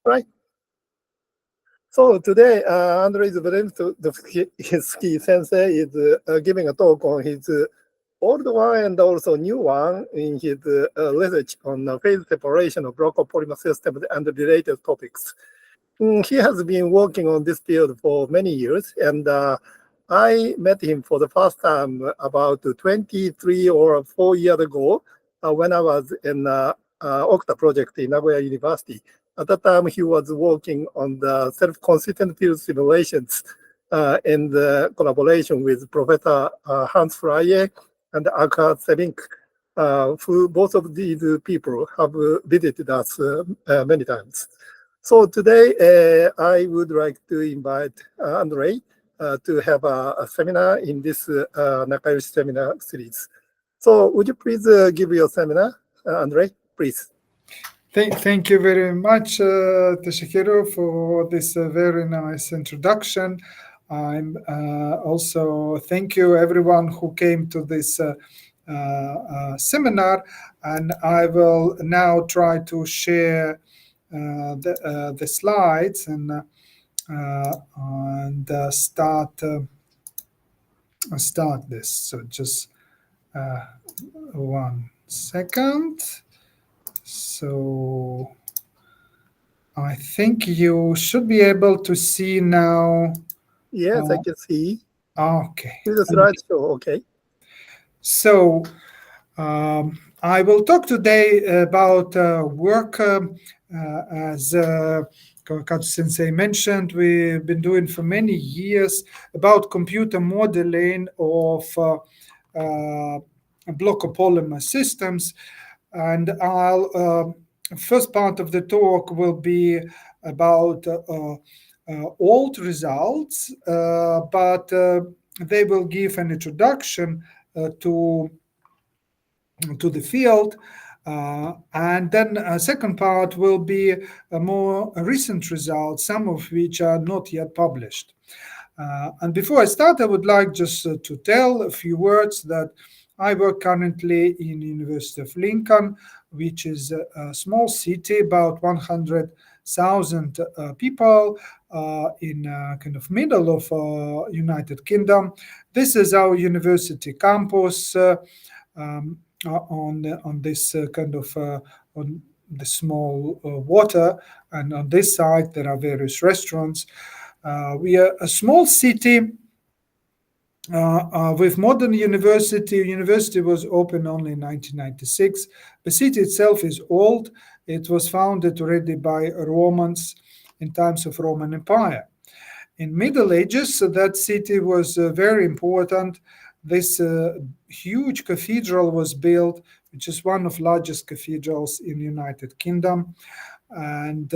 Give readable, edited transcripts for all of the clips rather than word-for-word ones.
Right. So today, Andrei Zverevsky sensei is giving a talk on his old one and also new one in his research on phase separation of local polymer systems and related topics. He has been working on this field for many years, and I met him for the first time about 23 or 4 years ago when I was in Okta project in Nagoya University. At that time, he was working on the self-consistent field simulations in the collaboration with Professor Hans Freie and Aka Sevink, who both of these people have visited us many times. So today, I would like to invite Andrei to have a seminar in this Nakayushi seminar series. So would you please give your seminar, Andrei, please? Thank you very much, Toshihiro, for this very nice introduction. I'm also thank you everyone who came to this seminar, and I will now try to share the slides and start this. So just 1 second. So I think you should be able to see now. Yes, I can see. Okay. See the slideshow, okay. So I will talk today about work as Kawakazu Sensei mentioned. We've been doing for many years about computer modeling of blocopolymer systems, and I'll first part of the talk will be about old results, but they will give an introduction to the field. And then a second part will be a more recent results, some of which are not yet published. And before I start, I would like just to tell a few words that I work currently in University of Lincoln, which is a small city, about 100,000 people in kind of middle of United Kingdom. This is our university campus. On this kind of on the small water, and on this side there are various restaurants. We are a small city with modern university. University was opened only in 1996. The city itself is old. It was founded already by Romans in times of Roman Empire. In Middle Ages, that city was very important. This huge cathedral was built, which is one of largest cathedrals in the United Kingdom. And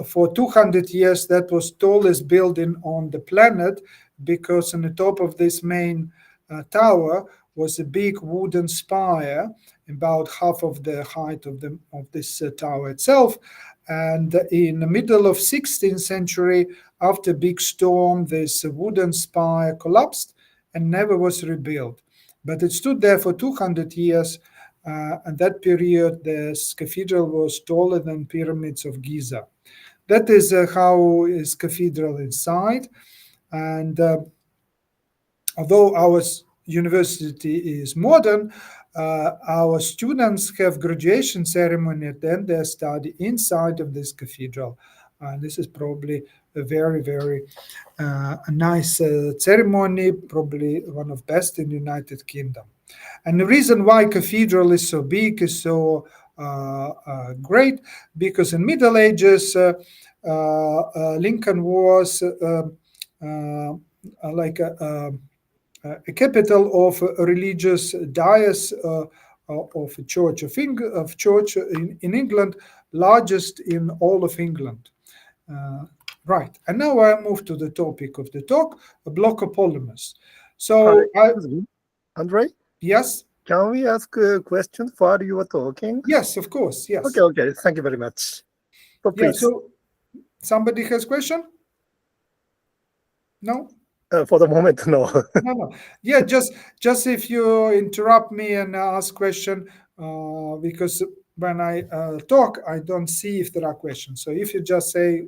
for 200 years, that was tallest building on the planet, because on the top of this main tower was a big wooden spire, about half of the height of this tower itself. And in the middle of 16th century, after a big storm, this wooden spire collapsed and never was rebuilt. But it stood there for 200 years. And that period, this cathedral was taller than pyramids of Giza. That is how is cathedral inside. And although our university is modern, our students have graduation ceremony and then they study inside of this cathedral. This is probably a very, very nice ceremony, probably one of best in the United Kingdom. And the reason why cathedral is so big, is so great, because in Middle Ages, Lincoln was like a capital of a religious diocese of a church in England, largest in all of England. Right, and now I move to the topic of the talk, blockopolymers. So, Andrei? Yes? Can we ask a question while you were talking? Yes, of course, yes. Okay, thank you very much. So please. Yeah, so somebody has question? No? For the moment, no. No. Yeah, just if you interrupt me and ask question, because when I talk, I don't see if there are questions. So if you just say,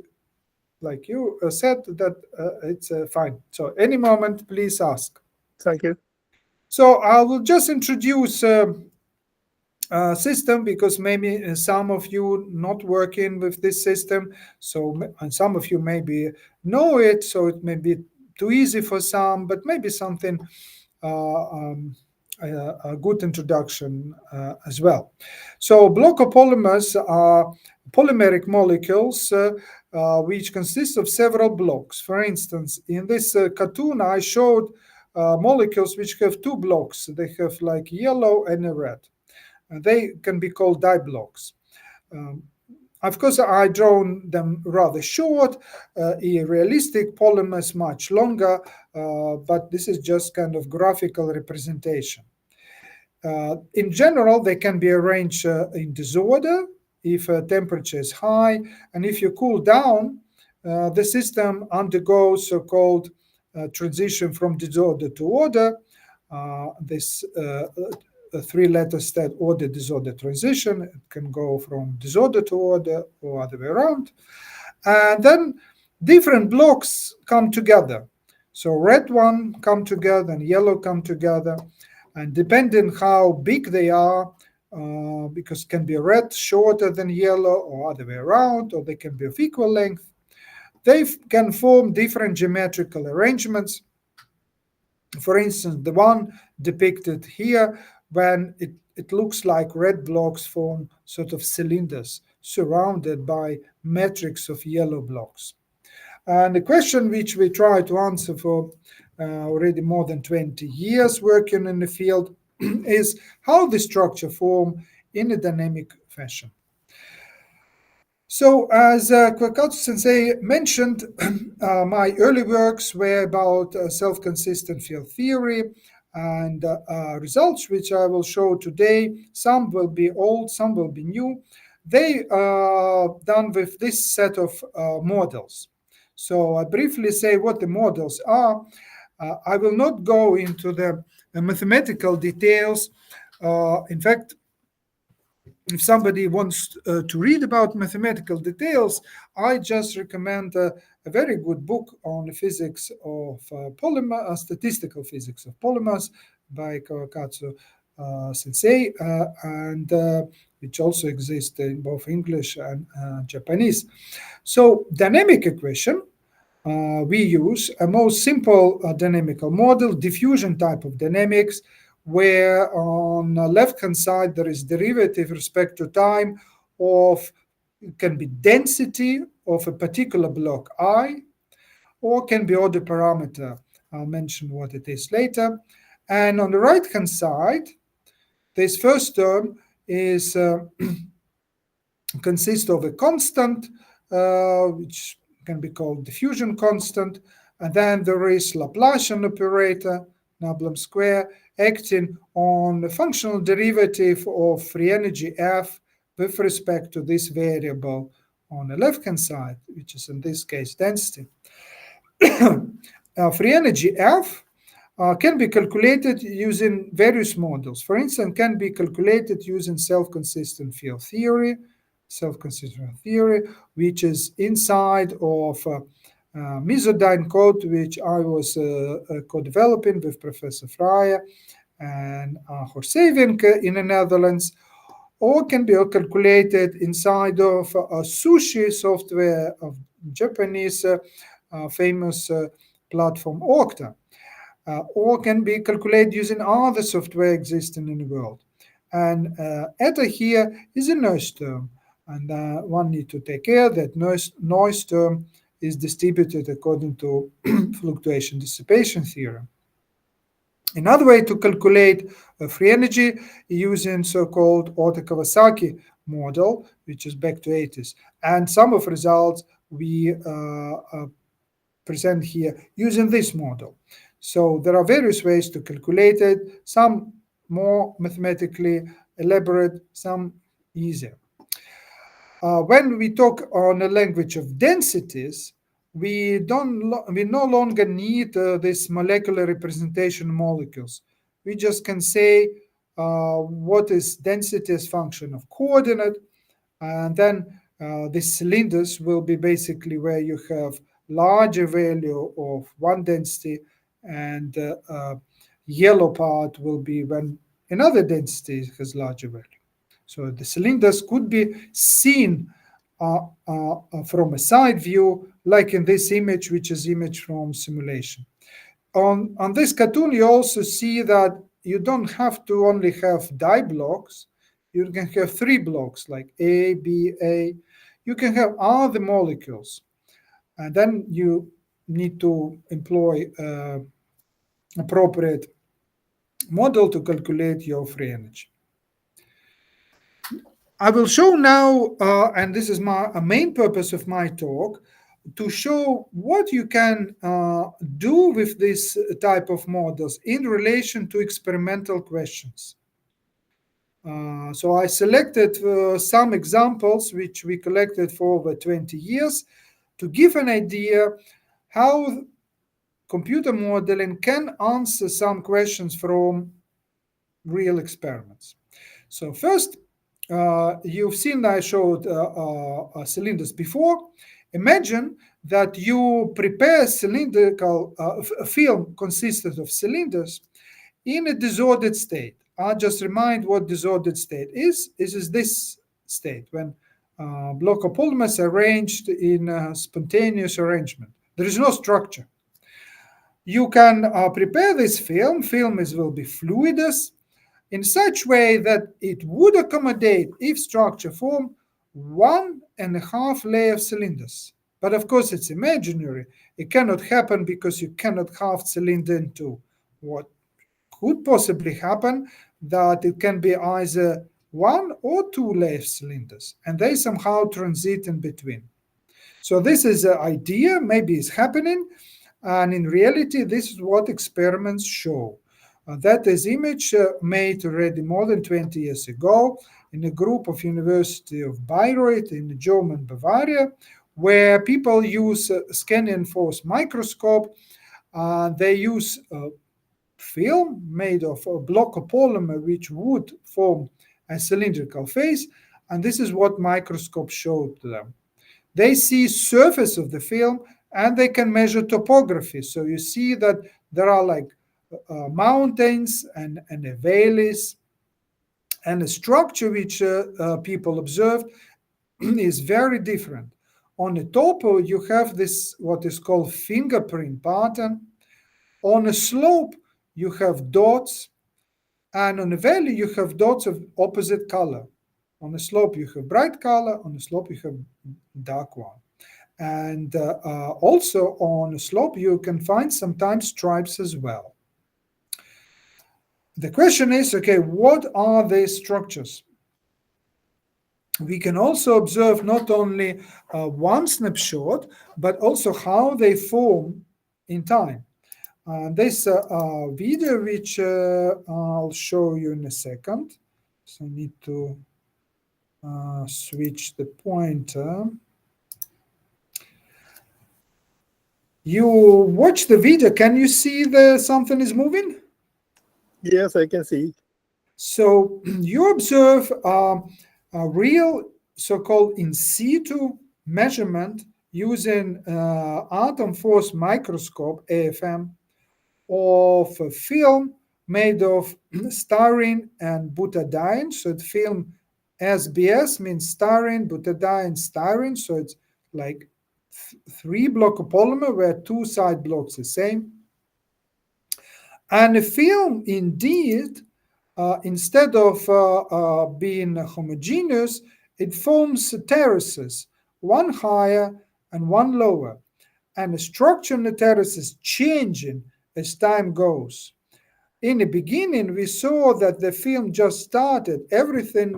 like you said, that it's fine. So any moment, please ask. Thank you. So I will just introduce system, because maybe some of you not working with this system, and some of you maybe know it, so it may be too easy for some, but maybe something a good introduction as well. So blockopolymers are polymeric molecules which consist of several blocks. For instance, in this cartoon I showed molecules which have two blocks. They have like yellow and a red. They can be called diblocks. Of course, I drawn them rather short. A realistic polymers much longer, but this is just kind of graphical representation. In general, they can be arranged in disorder if temperature is high, and if you cool down, the system undergoes so-called transition from disorder to order. This three-letter state order disorder transition. It can go from disorder to order or other way around. And then different blocks come together. So red one come together and yellow come together. And depending how big they are, because it can be red shorter than yellow or other way around, or they can be of equal length, they can form different geometrical arrangements. For instance, the one depicted here, when it looks like red blocks form sort of cylinders surrounded by matrix of yellow blocks. And the question which we try to answer for already more than 20 years working in the field is how the structure form in a dynamic fashion. So as Kwakatsu Sensei mentioned, my early works were about self-consistent field theory, and results which I will show today, some will be old, some will be new. They are done with this set of models. So I briefly say what the models are. I will not go into the mathematical details. In fact, if somebody wants to read about mathematical details, I just recommend a very good book on the physics of polymer, statistical physics of polymers by Kawakatsu Sensei, and which also exists in both English and Japanese. So dynamic equation, we use a most simple dynamical model, diffusion type of dynamics, where on the left-hand side there is derivative with respect to time of, it can be density of a particular block I, or can be order parameter. I'll mention what it is later. And on the right-hand side, this first term is consists of a constant, which can be called diffusion constant, and then there is Laplacian operator, Nablum square, acting on the functional derivative of free energy F with respect to this variable on the left-hand side, which is in this case density. Free energy F can be calculated using various models. For instance, can be calculated using self-consistent field theory, which is inside of Mesodyne code, which I was co-developing with Professor Fryer and Horsevink in the Netherlands, or can be calculated inside of Sushi software of Japanese famous platform Octa, or can be calculated using other software existing in the world. And eta here is a noise term, and one need to take care that noise term is distributed according to fluctuation dissipation theorem. Another way to calculate free energy using so-called Ota-Kawasaki model, which is back to 80s. And some of results we present here using this model. So there are various ways to calculate it, some more mathematically elaborate, some easier. When we talk on a language of densities, we no longer need this molecular representation molecules. We just can say what is density as function of coordinate, and then the cylinders will be basically where you have larger value of one density, and yellow part will be when another density has larger value. So the cylinders could be seen from a side view, like in this image, which is image from simulation. On this cartoon, you also see that you don't have to only have die blocks. You can have 3 blocks like A, B, A. You can have other molecules. And then you need to employ appropriate model to calculate your free energy. I will show now, and this is a main purpose of my talk, to show what you can do with this type of models in relation to experimental questions. So I selected some examples which we collected for over 20 years to give an idea how computer modeling can answer some questions from real experiments. So first, you've seen I showed cylinders before. Imagine that you prepare cylindrical film consisted of cylinders in a disordered state. I'll just remind what disordered state is. This is this state when block of polymers are arranged in a spontaneous arrangement. There is no structure. You can prepare this film. Film will be fluidous in such way that it would accommodate, if structure form, 1.5 layer cylinders. But of course, it's imaginary. It cannot happen because you cannot halve cylinder into. What could possibly happen that it can be either 1 or 2 layer cylinders, and they somehow transit in between. So this is an idea, maybe it's happening, and in reality, this is what experiments show. That is image made already more than 20 years ago in a group of University of Bayreuth in German Bavaria, where people use scanning force microscope. They use film made of a block of polymer which would form a cylindrical face, and this is what microscope showed to them. They see surface of the film and they can measure topography. So you see that there are like mountains and valleys, and the structure which people observed is very different. On the topo, you have this what is called fingerprint pattern. On a slope, you have dots, and on a valley, you have dots of opposite color. On a slope, you have bright color. On a slope, you have dark one. And also on a slope, you can find sometimes stripes as well. The question is, okay, what are these structures? We can also observe not only one snapshot, but also how they form in time. This video, which I'll show you in a second. So I need to switch the pointer. You watch the video. Can you see something is moving? Yes, I can see. So you observe a real so-called in situ measurement using atom force microscope, AFM, of a film made of styrene and butadiene. So the film SBS means styrene, butadiene, styrene. So it's like 3 block of polymer where 2 side blocks the same. And the film indeed, instead of being homogeneous, it forms terraces, one higher and one lower. And the structure in the terrace is changing as time goes. In the beginning, we saw that the film just started. Everything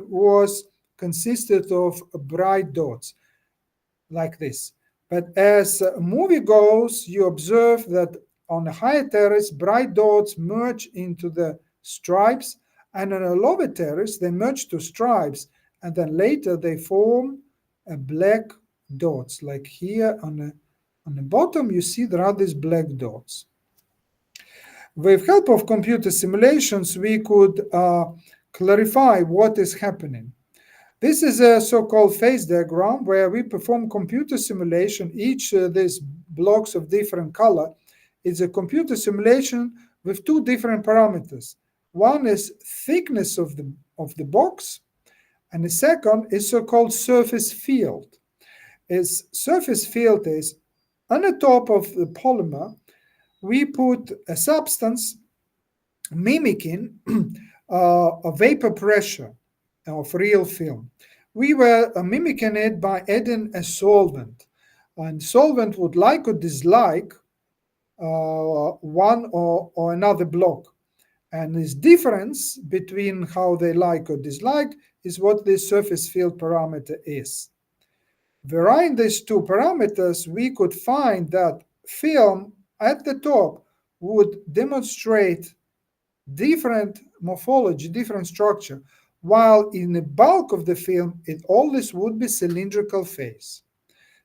consisted of bright dots, like this. But as a movie goes, you observe that on a higher terrace, bright dots merge into the stripes, and on a lower terrace, they merge to stripes, and then later they form a black dots. Like here on the bottom, you see there are these black dots. With help of computer simulations, we could clarify what is happening. This is a so-called phase diagram where we perform computer simulation. Each these blocks of different color is a computer simulation with two different parameters. One is thickness of the box, and the second is so-called surface field. Its surface field is on the top of the polymer, we put a substance mimicking a vapor pressure of real film. We were mimicking it by adding a solvent, and solvent would like or dislike one or another block. And this difference between how they like or dislike is what the surface field parameter is. Varying these two parameters, we could find that film at the top would demonstrate different morphology, different structure, while in the bulk of the film, it always would be cylindrical face.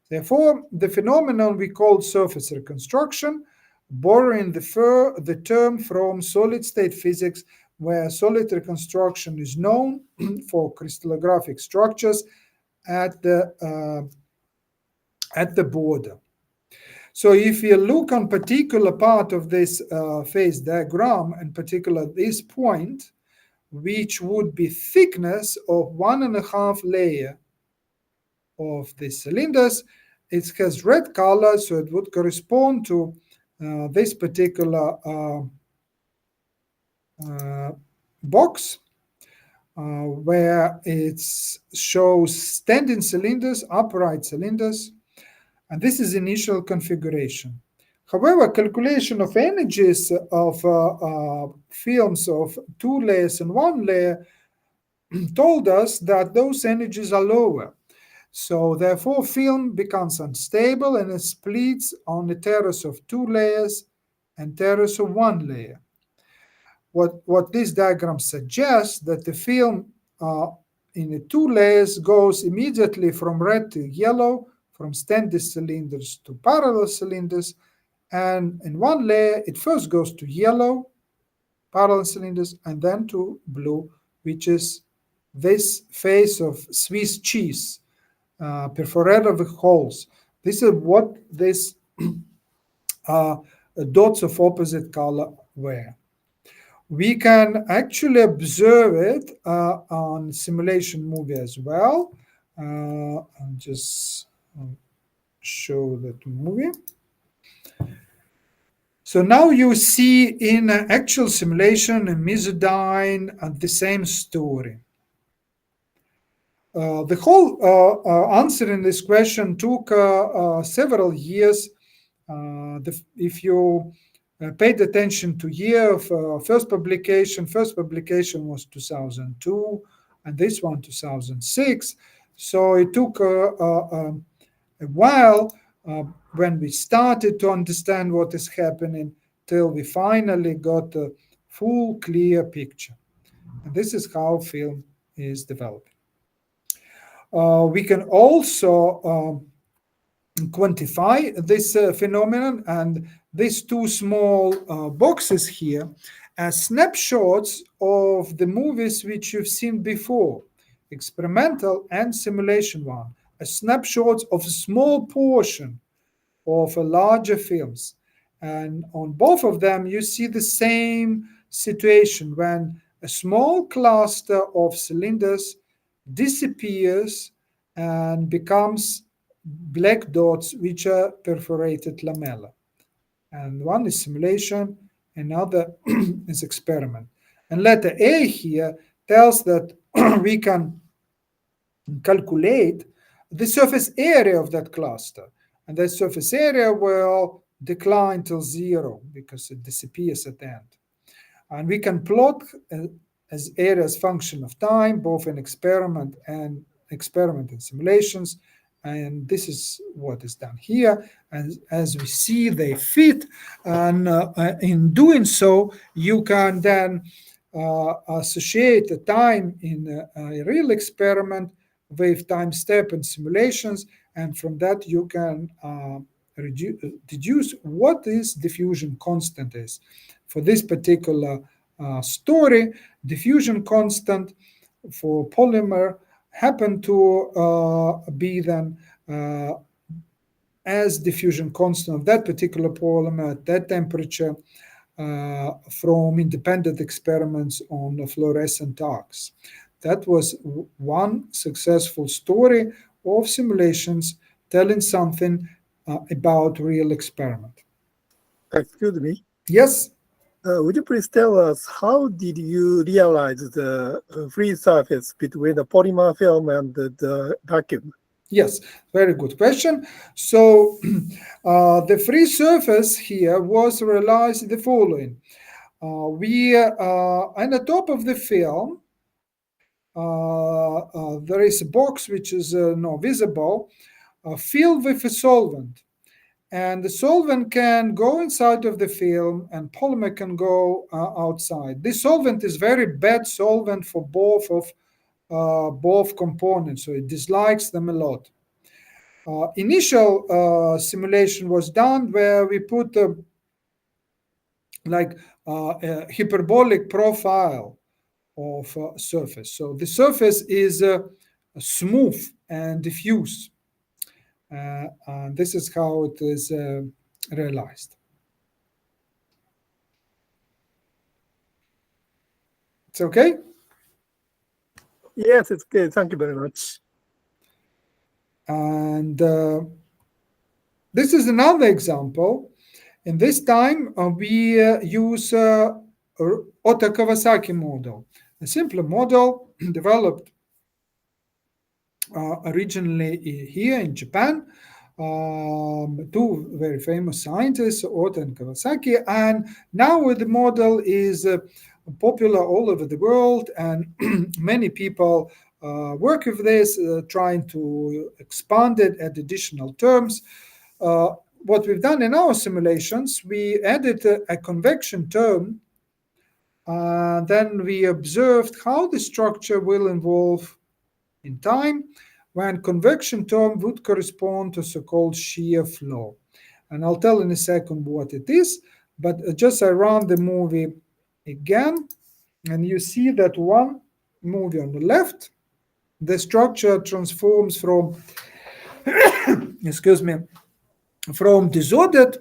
Therefore, the phenomenon we call surface reconstruction, borrowing the term from solid-state physics, where solid reconstruction is known for crystallographic structures at the border. So if you look on particular part of this phase diagram, in particular this point, which would be thickness of 1.5 layer of the cylinders, it has red color, so it would correspond to this particular box, where it shows standing cylinders, upright cylinders, and this is initial configuration. However, calculation of energies of films of 2 layers and 1 layer told us that those energies are lower. So therefore, film becomes unstable and it splits on the terrace of 2 layers and terrace of 1 layer. What this diagram suggests that the film in the 2 layers goes immediately from red to yellow, from standing cylinders to parallel cylinders, and in 1 layer it first goes to yellow parallel cylinders and then to blue, which is this face of Swiss cheese, perforated with holes. This is what these dots of opposite color were. We can actually observe it on simulation movie as well. I'll just show that movie. So now you see in actual simulation in Mesodyne the same story. The whole answering this question took several years. If you paid attention to year of first publication was 2002, and this one 2006. So it took a while when we started to understand what is happening till we finally got a full clear picture. And this is how film is developing. We can also quantify this phenomenon, and these two small boxes here as snapshots of the movies which you've seen before, experimental and simulation one, as snapshots of a small portion of a larger films. And on both of them, you see the same situation when a small cluster of cylinders disappears and becomes black dots, which are perforated lamella. And one is simulation, another is experiment. And letter A here tells that we can calculate the surface area of that cluster. And that surface area will decline till 0 because it disappears at the end. And we can plot as area as function of time, both in experiment and simulations. And this is what is done here. And as we see, they fit. And in doing so, you can then associate the time in a real experiment with time step and simulations. And from that, you can deduce what this diffusion constant is. For this particular story, diffusion constant for polymer happened to be then as diffusion constant of that particular polymer at that temperature from independent experiments on fluorescent arcs. That was one successful story of simulations telling something about real experiment. Excuse me. Yes? Would you please tell us how did you realize the free surface between the polymer film and the vacuum? Yes, very good question. So the free surface here was realized the following. We on the top of the film, there is a box which is not visible, filled with a solvent. And the solvent can go inside of the film and polymer can go outside. This solvent is very bad solvent for both components, so it dislikes them a lot. Initial simulation was done where we put a hyperbolic profile of surface. So the surface is smooth and diffuse. And this is how it is realized. It's okay? Yes, it's good. Thank you very much. And this is another example. And this time we use Ota Kawasaki model, a simpler model developed originally here in Japan. Two very famous scientists, Ota and Kawasaki, and now the model is popular all over the world, and many people work with this, trying to expand it at additional terms. What we've done in our simulations, we added a convection term, then we observed how the structure will evolve in time when convection term would correspond to so-called shear flow. And I'll tell in a second what it is, but just I run the movie again, and you see that one movie on the left, the structure transforms from, excuse me, from disordered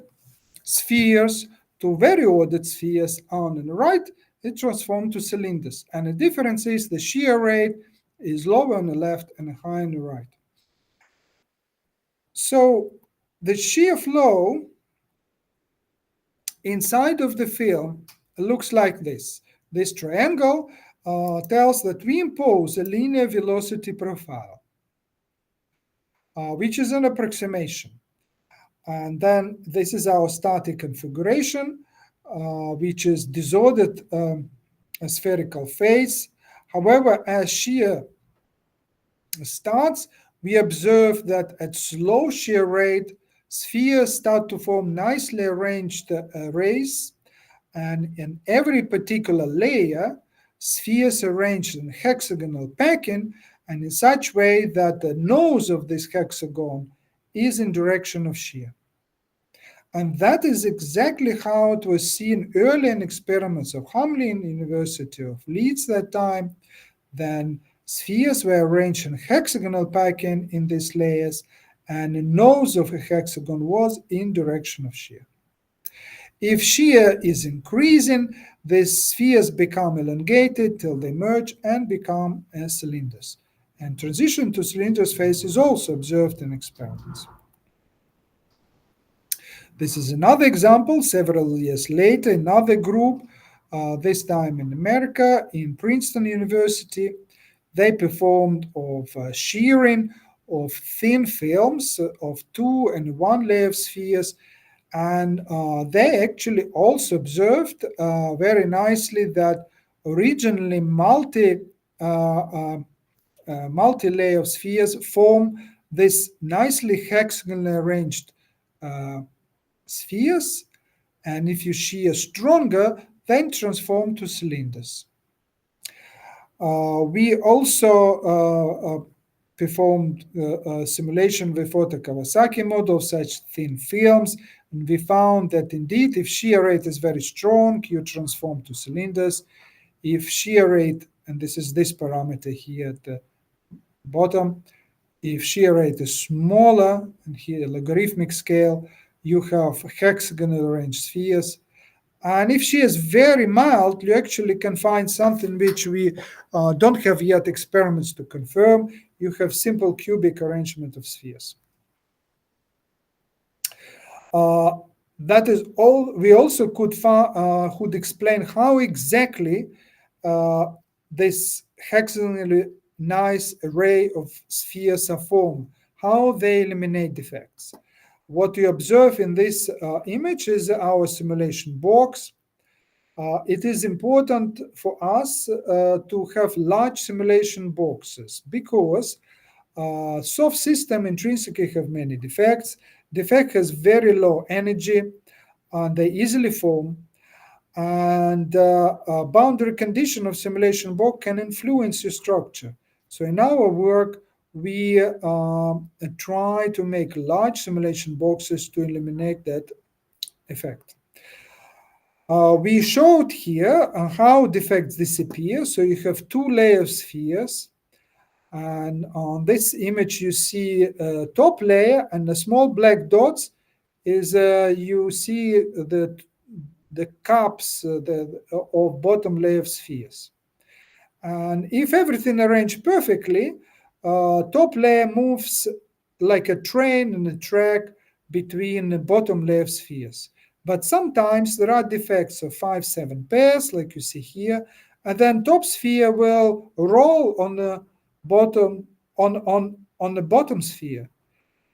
spheres to very ordered spheres. On the right, it transforms to cylinders. And the difference is the shear rate is lower on the left and higher on the right. So the shear flow inside of the film looks like this. This triangle tells that we impose a linear velocity profile, which is an approximation. And then this is our static configuration, which is disordered spherical face. However, as shear starts, we observe that at slow shear rate, spheres start to form nicely arranged arrays, and in every particular layer, spheres arranged in hexagonal packing, and in such way that the nose of this hexagon is in direction of shear. And that is exactly how it was seen early in experiments of Hamelin University of Leeds that time. Then spheres were arranged in hexagonal packing in these layers, and the nose of a hexagon was in direction of shear. If shear is increasing, the spheres become elongated till they merge and become cylinders. And transition to cylinders phase is also observed in experiments. This is another example, several years later, another group, this time in America, in Princeton University. They performed of shearing of thin films of 2 and 1 layer spheres, and they actually also observed very nicely that originally multi-layer spheres form this nicely hexagonally arranged spheres, and if you shear stronger, then transform to cylinders. We also performed a simulation with Otto Kawasaki model of such thin films, and we found that indeed, if shear rate is very strong, you transform to cylinders. If shear rate, and this is this parameter here at the bottom, if shear rate is smaller, and here logarithmic scale, you have hexagonal arranged spheres. And if shear is very mild, you actually can find something which we don't have yet experiments to confirm. You have simple cubic arrangement of spheres. That is all. We also could explain how exactly this hexagonally nice array of spheres are formed, how they eliminate defects. What you observe in this image is our simulation box. It is important for us to have large simulation boxes because soft system intrinsically have many defects. Defect has very low energy, and they easily form. And boundary condition of simulation box can influence your structure. So in our work, we try to make large simulation boxes to eliminate that effect. We showed here how defects disappear. So you have two layer spheres. And on this image, you see a top layer, and the small black dots is you see the cups of bottom layer spheres. And if everything arranged perfectly, top layer moves like a train on a track between the bottom layer spheres. But sometimes there are defects of 5-7 pairs, like you see here, and then top sphere will roll on the bottom on the bottom sphere.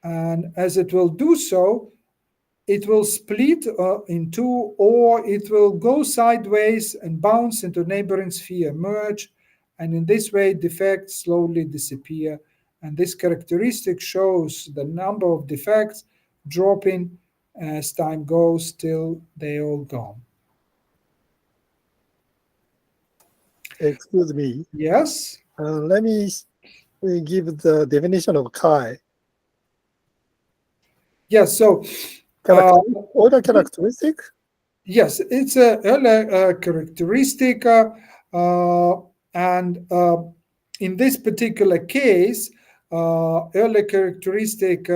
And as it will do so, it will split in two, or it will go sideways and bounce into neighboring sphere, merge, and in this way defects slowly disappear. And this characteristic shows the number of defects dropping as time goes till they all gone. Excuse me. Yes? Let me give the definition of chi. Yes, so Order characteristic? Yes, it's a Euler characteristic, and in this particular case, Euler characteristic,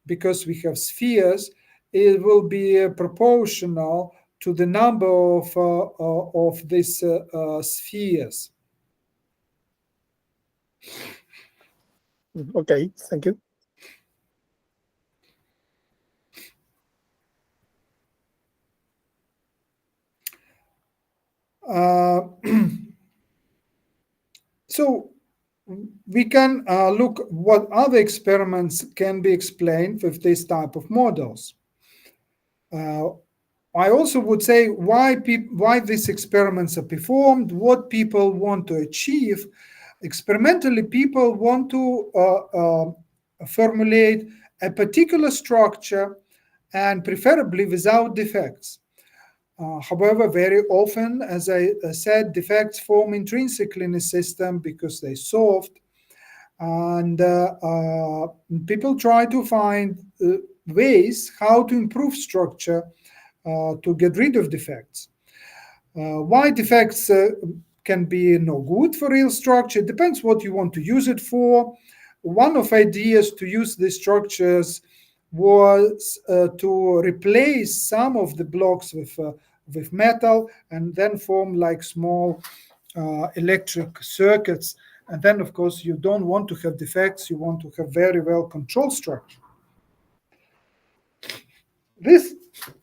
because we have spheres, it will be proportional to the number of these spheres. Okay, thank you. So we can look what other experiments can be explained with this type of models. I also would say why these experiments are performed, what people want to achieve. Experimentally, people want to formulate a particular structure and preferably without defects. However, very often, as I said, defects form intrinsically in a system because they're soft, and people try to find ways how to improve structure to get rid of defects. Why defects can be no good for real structure? It depends what you want to use it for. One of ideas to use these structures was to replace some of the blocks with metal and then form like small electric circuits. And then, of course, you don't want to have defects. You want to have very well controlled structure. This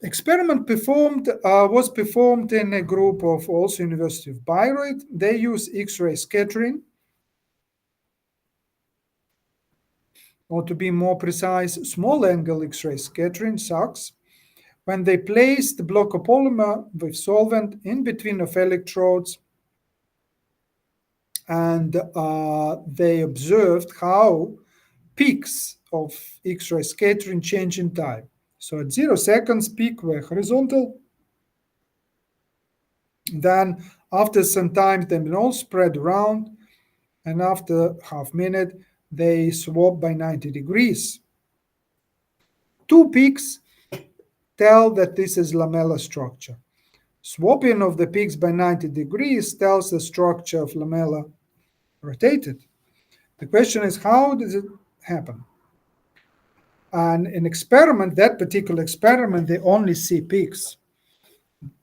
experiment was performed in a group of also University of Bayreuth. They use X-ray scattering, or to be more precise, small angle X-ray scattering, SAX, when they placed the block of polymer with solvent in between of electrodes, and they observed how peaks of X-ray scattering change in time. So at 0 seconds, peak were horizontal. Then after some time, they all spread around. And after half minute, they swap by 90 degrees. Two peaks tell that this is lamella structure. Swapping of the peaks by 90 degrees tells the structure of lamella rotated. The question is, how does it happen? And in experiment, that particular experiment, they only see peaks.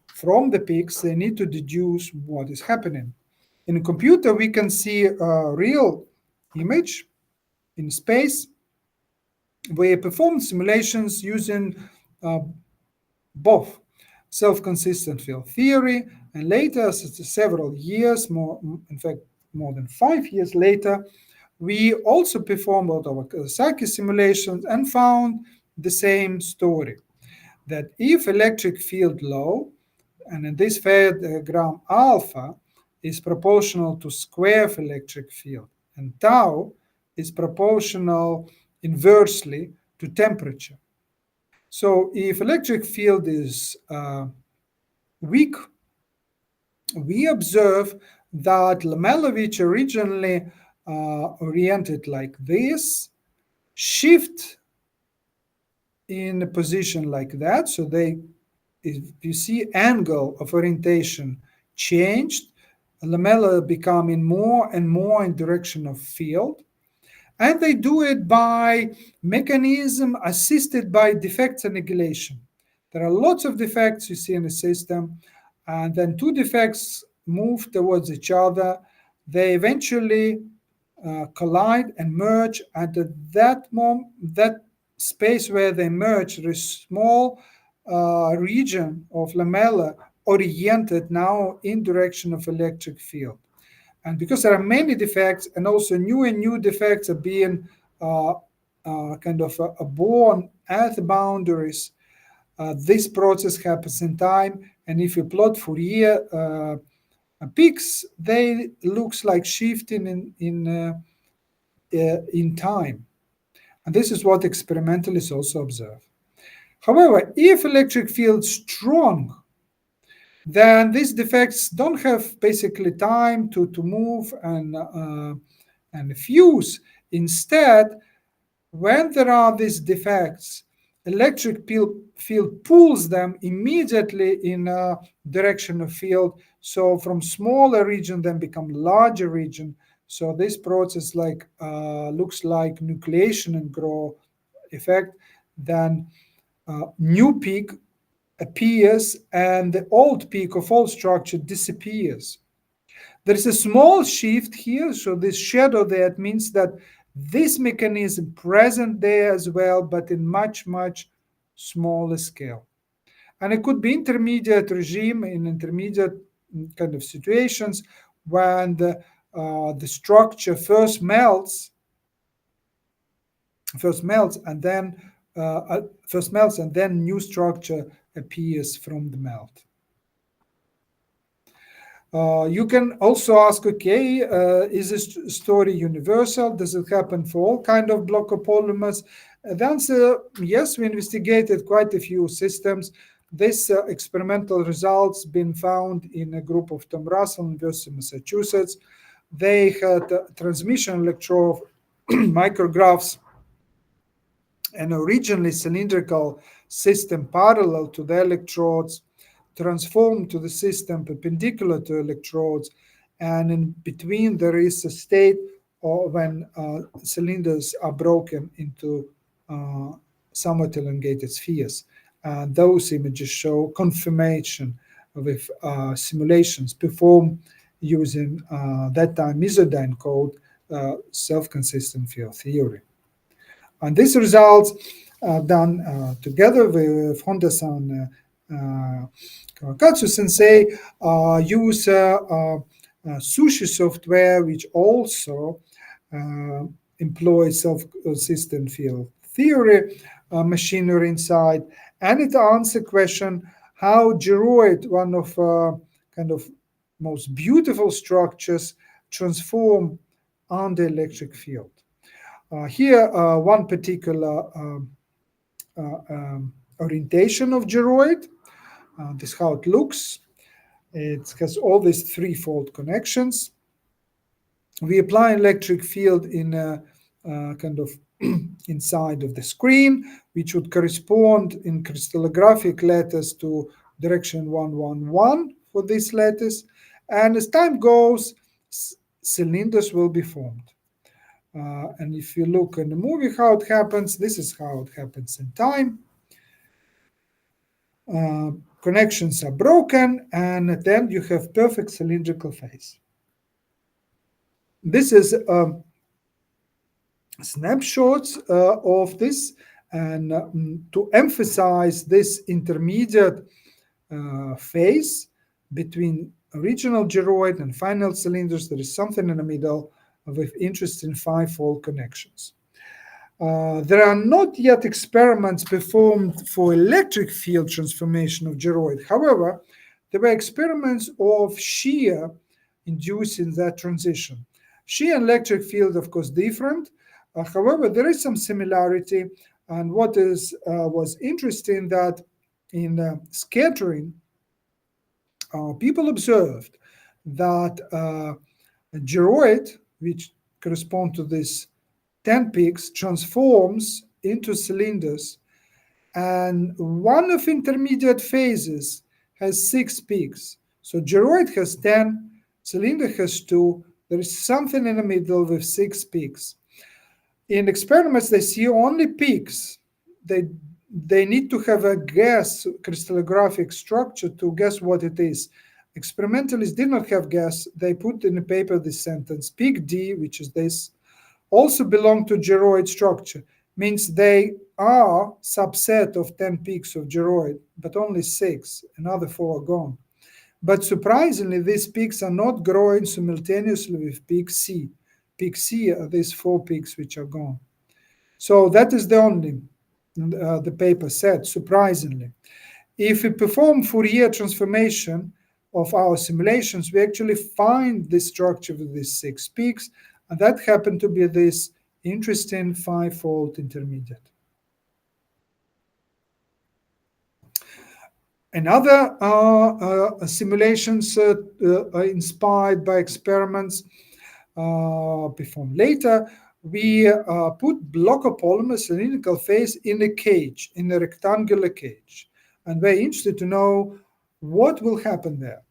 From the peaks, they need to deduce what is happening. In a computer, we can see a real image in space. We perform simulations using both self-consistent field theory, and later, several years, in fact, more than 5 years later, we also performed our Kawasaki simulations and found the same story, that if electric field low, and in this diagram alpha is proportional to square of electric field, and tau is proportional inversely to temperature. So if electric field is weak, we observe that lamella, which originally oriented like this, shift in a position like that. So they, if you see angle of orientation changed, lamella becoming more and more in direction of field. And they do it by mechanism assisted by defects annihilation. There are lots of defects you see in the system, and then two defects move towards each other. They eventually collide and merge, and at that moment, that space where they merge, there is small region of lamella oriented now in direction of electric field. And because there are many defects, and also new and new defects are being kind of born at the boundaries, this process happens in time. And if you plot Fourier peaks, they looks like shifting in time. And this is what experimentalists also observe. However, if electric field is strong, then these defects don't have basically time to move and fuse. Instead, when there are these defects, electric field pulls them immediately in a direction of field. So from smaller region then become larger region. So this process looks like nucleation and grow effect. Then new peak appears and the old peak of old structure disappears. There is a small shift here, so this shadow there means that this mechanism present there as well, but in much, much smaller scale. And it could be intermediate regime in intermediate kind of situations when the structure first melts and then new structure appears from the melt. You can also ask, okay, is this story universal? Does it happen for all kind of block copolymers? The answer, yes, we investigated quite a few systems. This experimental results been found in a group of Tom Russell, University of Massachusetts. They had transmission electrode micrographs, an originally cylindrical system parallel to the electrodes, transformed to the system perpendicular to electrodes, and in between there is a state when cylinders are broken into somewhat elongated spheres. And those images show confirmation with simulations performed using that time Mesodyne code self-consistent field theory. And these results done together with Honda-san Kawakatsu sensei use Sushi software, which also employs self-consistent field theory machinery inside, and it answers the question how geroid, one of kind of most beautiful structures, transform under electric field. Here, one particular orientation of geroid. This is how it looks. It has all these threefold connections. We apply electric field in a kind of inside of the screen, which would correspond in crystallographic letters to direction 111 for these letters. And as time goes, cylinders will be formed. And if you look in the movie how it happens, this is how it happens in time. Connections are broken, and at the end you have perfect cylindrical phase. This is snapshots of this, and to emphasize this intermediate phase between original geroid and final cylinders, there is something in the middle with interesting five-fold connections. There are not yet experiments performed for electric field transformation of geroid. However, there were experiments of shear inducing that transition. Shear and electric field, of course, different. However, there is some similarity. And what was interesting that in scattering, people observed that a geroid, which correspond to this 10 peaks, transforms into cylinders, and one of intermediate phases has 6 peaks. So geroid has 10, cylinder has 2. There is something in the middle with 6 peaks. In experiments, they see only peaks. They need to have a guess crystallographic structure to guess what it is. Experimentalists did not have guess. They put in the paper this sentence: peak D, which is this, also belong to geroid structure. Means they are subset of 10 peaks of geroid, but only 6. Another 4 are gone. But surprisingly, these peaks are not growing simultaneously with peak C. Peak C are these 4 peaks which are gone. So that is the only, the paper said, surprisingly. If we perform Fourier transformation of our simulations, we actually find this structure with these 6 peaks, and that happened to be this interesting 5-fold intermediate. Another simulations inspired by experiments performed later, we put blocker polymer cylindrical phase in a cage, in a rectangular cage. And we're interested to know what will happen there.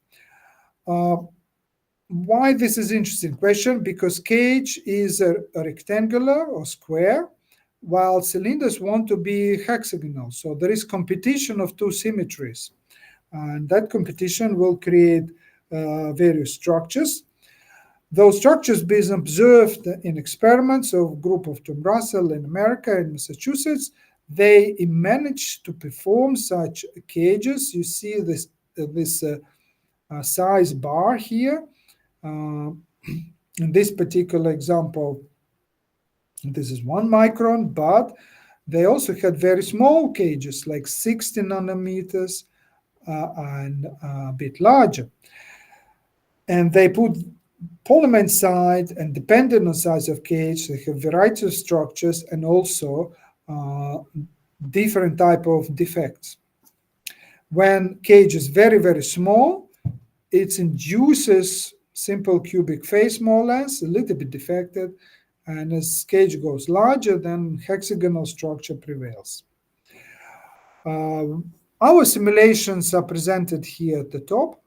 Why this is interesting question? Because cage is a rectangular or square, while cylinders want to be hexagonal. So there is competition of two symmetries. And that competition will create various structures. Those structures being observed in experiments of a group of Tom Russell in America and Massachusetts, they managed to perform such cages. You see this size bar here. In this particular example, this is 1 micron, but they also had very small cages, like 60 nanometers and a bit larger. And they put polymer inside, and depending on size of cage, they have variety of structures and also different type of defects. When cage is very, very small, it induces simple cubic phase, more or less, a little bit defected, and as cage goes larger, then hexagonal structure prevails. Our simulations are presented here at the top,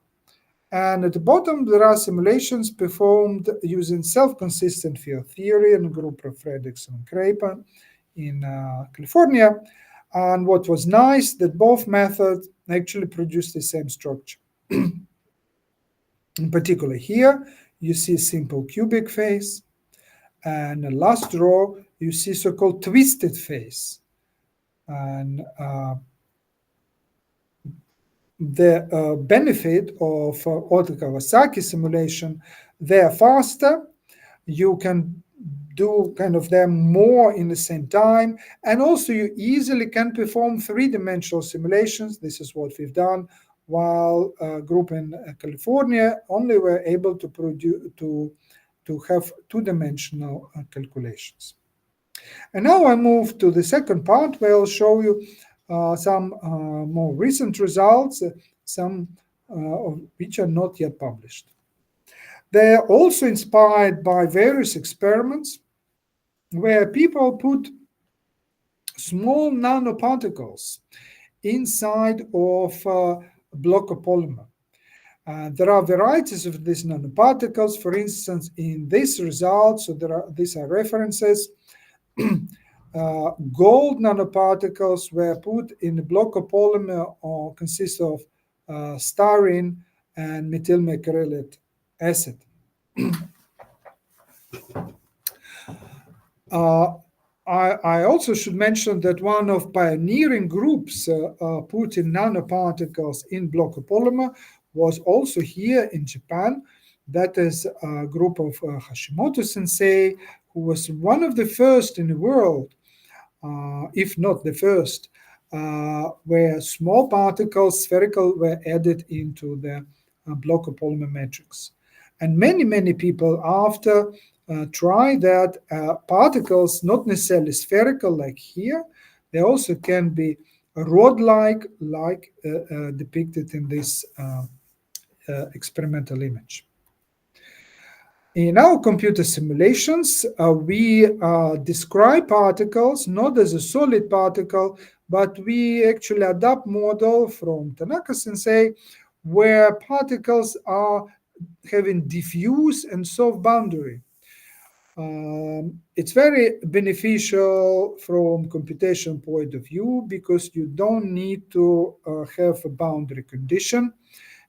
and at the bottom there are simulations performed using self-consistent field theory in a group of Fredrickson and Crapen in California. And what was nice, that both methods actually produce the same structure. In particular here, you see simple cubic phase, and the last row, you see so-called twisted phase. And the benefit of Otto Kawasaki simulation, they are faster. You can do kind of them more in the same time, and also you easily can perform 3-dimensional simulations. This is what we've done, while a group in California only were able to produce to have 2-dimensional calculations. And now I move to the second part, where I'll show you some more recent results, some of which are not yet published. They are also inspired by various experiments where people put small nanoparticles inside of a block of polymer. There are varieties of these nanoparticles. For instance, in this result, so these are references. Gold nanoparticles were put in a block of polymer or consists of styrene and methyl methacrylate acid. I also should mention that one of pioneering groups putting nanoparticles in block of polymer was also here in Japan. That is a group of Hashimoto sensei, who was one of the first in the world, if not the first, where small particles, spherical, were added into the block of polymer matrix. And many people after try that particles, not necessarily spherical like here, they also can be rod-like, like depicted in this experimental image. In our computer simulations, we describe particles not as a solid particle, but we actually adapt model from Tanaka sensei, where particles are having diffuse and soft boundary. It's very beneficial from computation point of view because you don't need to have a boundary condition.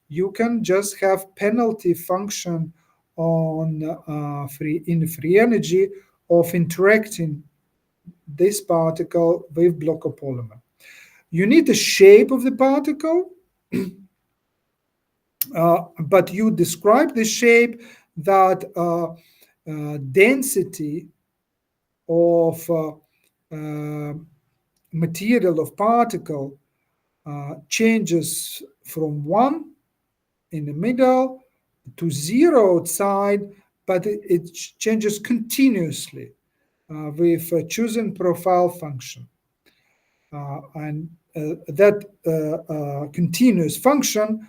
You can just have penalty function on free energy of interacting this particle with block of polymer. You need the shape of the particle, but you describe the shape that density of material of particle changes from 1 in the middle to 0 outside, but it changes continuously with a chosen profile function. And that continuous function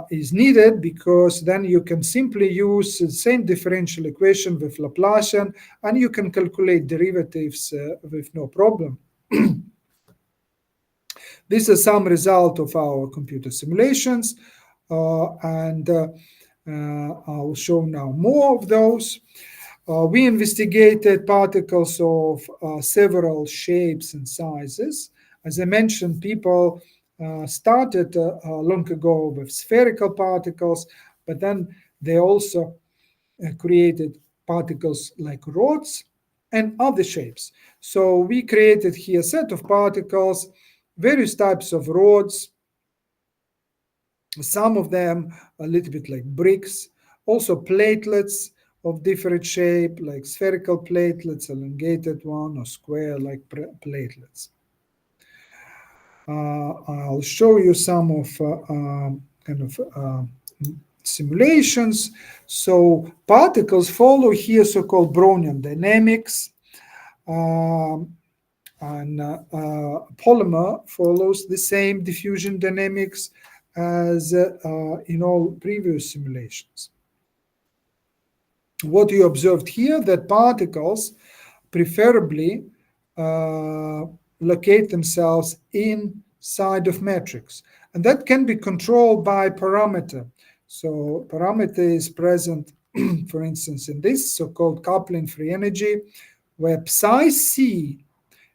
is needed because then you can simply use the same differential equation with Laplacian and you can calculate derivatives with no problem. This is some result of our computer simulations, and I'll show now more of those. We investigated particles of several shapes and sizes. As I mentioned, people started long ago with spherical particles, but then they also created particles like rods and other shapes. So we created here a set of particles, various types of rods, some of them a little bit like bricks, also platelets of different shape, like spherical platelets, elongated one, or square like platelets. I'll show you some of simulations. So particles follow here so-called Brownian dynamics, and polymer follows the same diffusion dynamics as in all previous simulations. What you observed here, that particles preferably locate themselves inside of matrix, and that can be controlled by parameter. So parameter is present, for instance, in this so-called coupling free energy, where psi c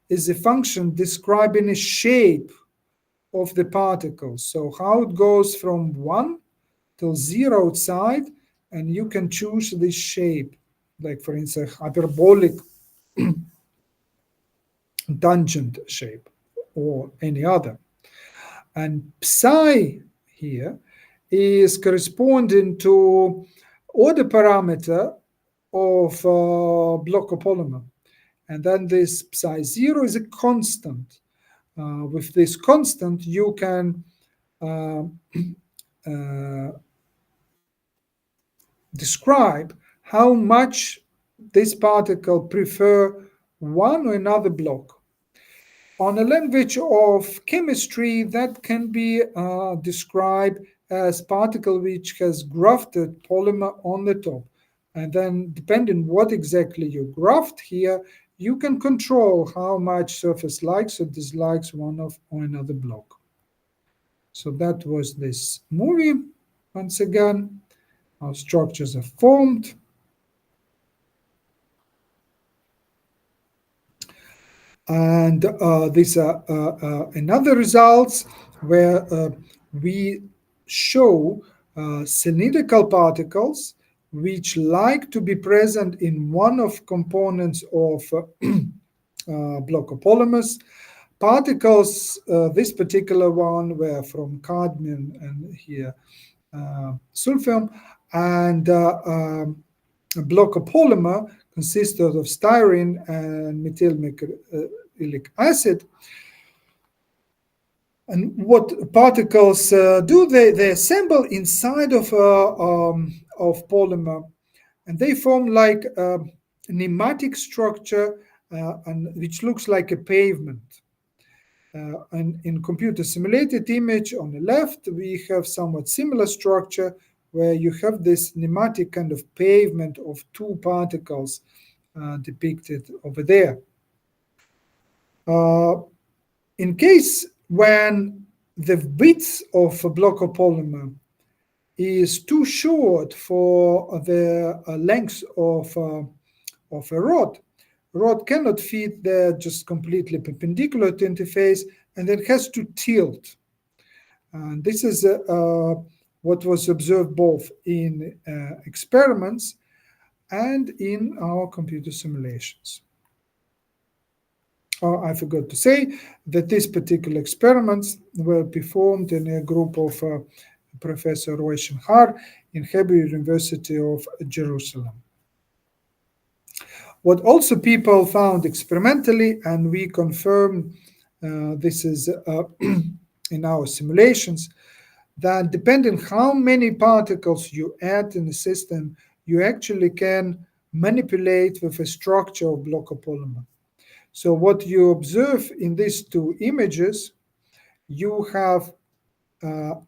is a function describing a shape of the particle. So how it goes from 1 till 0 outside, and you can choose this shape, like for instance, hyperbolic tangent shape or any other. And psi here is corresponding to order parameter of block of polymer. And then this psi 0 is a constant. With this constant, you can describe how much this particle prefer one or another block. On a language of chemistry, that can be described as particle which has grafted polymer on the top. And then depending what exactly you graft here, you can control how much surface likes or dislikes one of or another block. So that was this movie. Once again, how structures are formed. And these are another results where we show cylindrical particles which like to be present in one of components of block of polymers. Particles, this particular one were from cadmium and here sulfur, and a block of polymer consisted of styrene and methyl acid. And what particles do, they assemble inside of polymer, and they form like a pneumatic structure, and which looks like a pavement. And in computer simulated image on the left, we have somewhat similar structure where you have this pneumatic kind of pavement of two particles depicted over there. In case when the width of a block of polymer is too short for the length of a rod cannot fit there just completely perpendicular to interface, and it has to tilt. And this is what was observed both in experiments and in our computer simulations. I forgot to say that these particular experiments were performed in a group of Professor Roy Shenhar in Hebrew University of Jerusalem. What also people found experimentally, and we confirm this is in our simulations, that depending how many particles you add in the system, you actually can manipulate with a structure of block of polymer. So what you observe in these two images, you have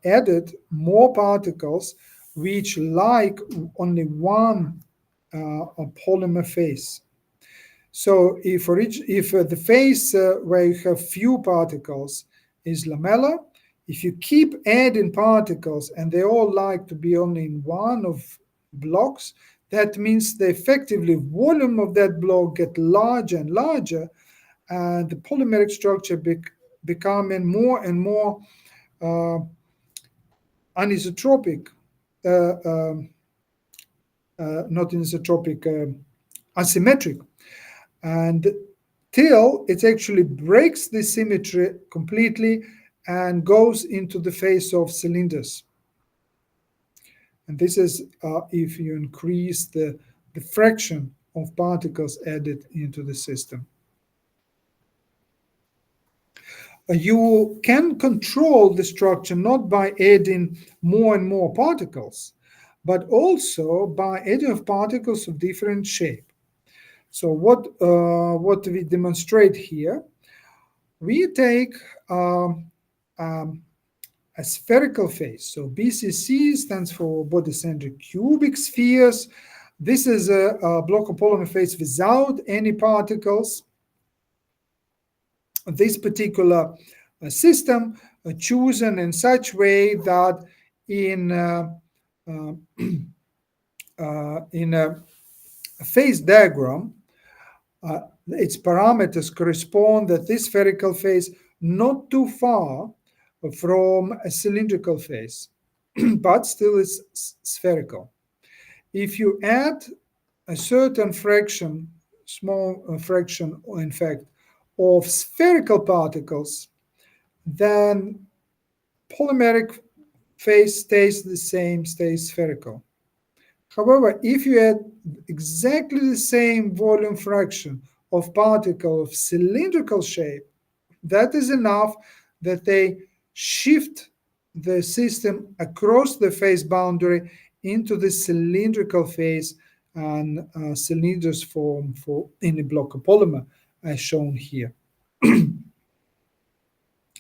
added more particles which like only one polymer phase. So if the phase where you have few particles is lamellar, if you keep adding particles and they all like to be only in one of blocks, that means the effectively volume of that block get larger and larger, and the polymeric structure becoming more and more anisotropic, not anisotropic, asymmetric, and till it actually breaks the symmetry completely and goes into the face of cylinders. And this is if you increase the fraction of particles added into the system. You can control the structure not by adding more and more particles, but also by adding particles of different shape. So what we demonstrate here, we take a spherical face. So BCC stands for body-centric cubic spheres. This is a block of polymer face without any particles. This particular system chosen in such way that in a phase diagram, its parameters correspond that this spherical face not too far from a cylindrical face, but still is spherical. If you add a certain fraction, small fraction, in fact, of spherical particles, then polymeric phase stays the same, stays spherical. However, if you add exactly the same volume fraction of particle of cylindrical shape, that is enough that they shift the system across the phase boundary into the cylindrical phase, and cylinders form for any block of polymer as shown here.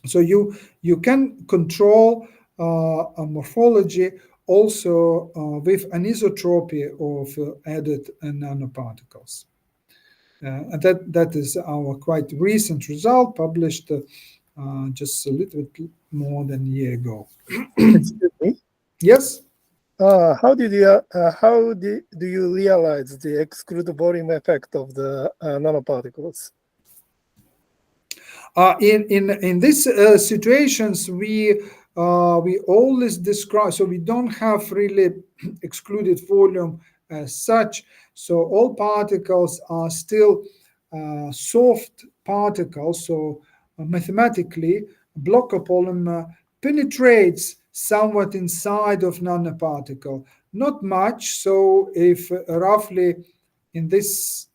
So you can control a morphology also with anisotropy of added nanoparticles. And that is our quite recent result, published just a little bit more than a year ago. Excuse me. Yes? How do you realize the exclude volume effect of the nanoparticles? In these situations, we always describe, so we don't have really excluded volume as such. So all particles are still soft particles. So mathematically, Blocher polymer penetrates somewhat inside of nanoparticle, not much. So if roughly in this,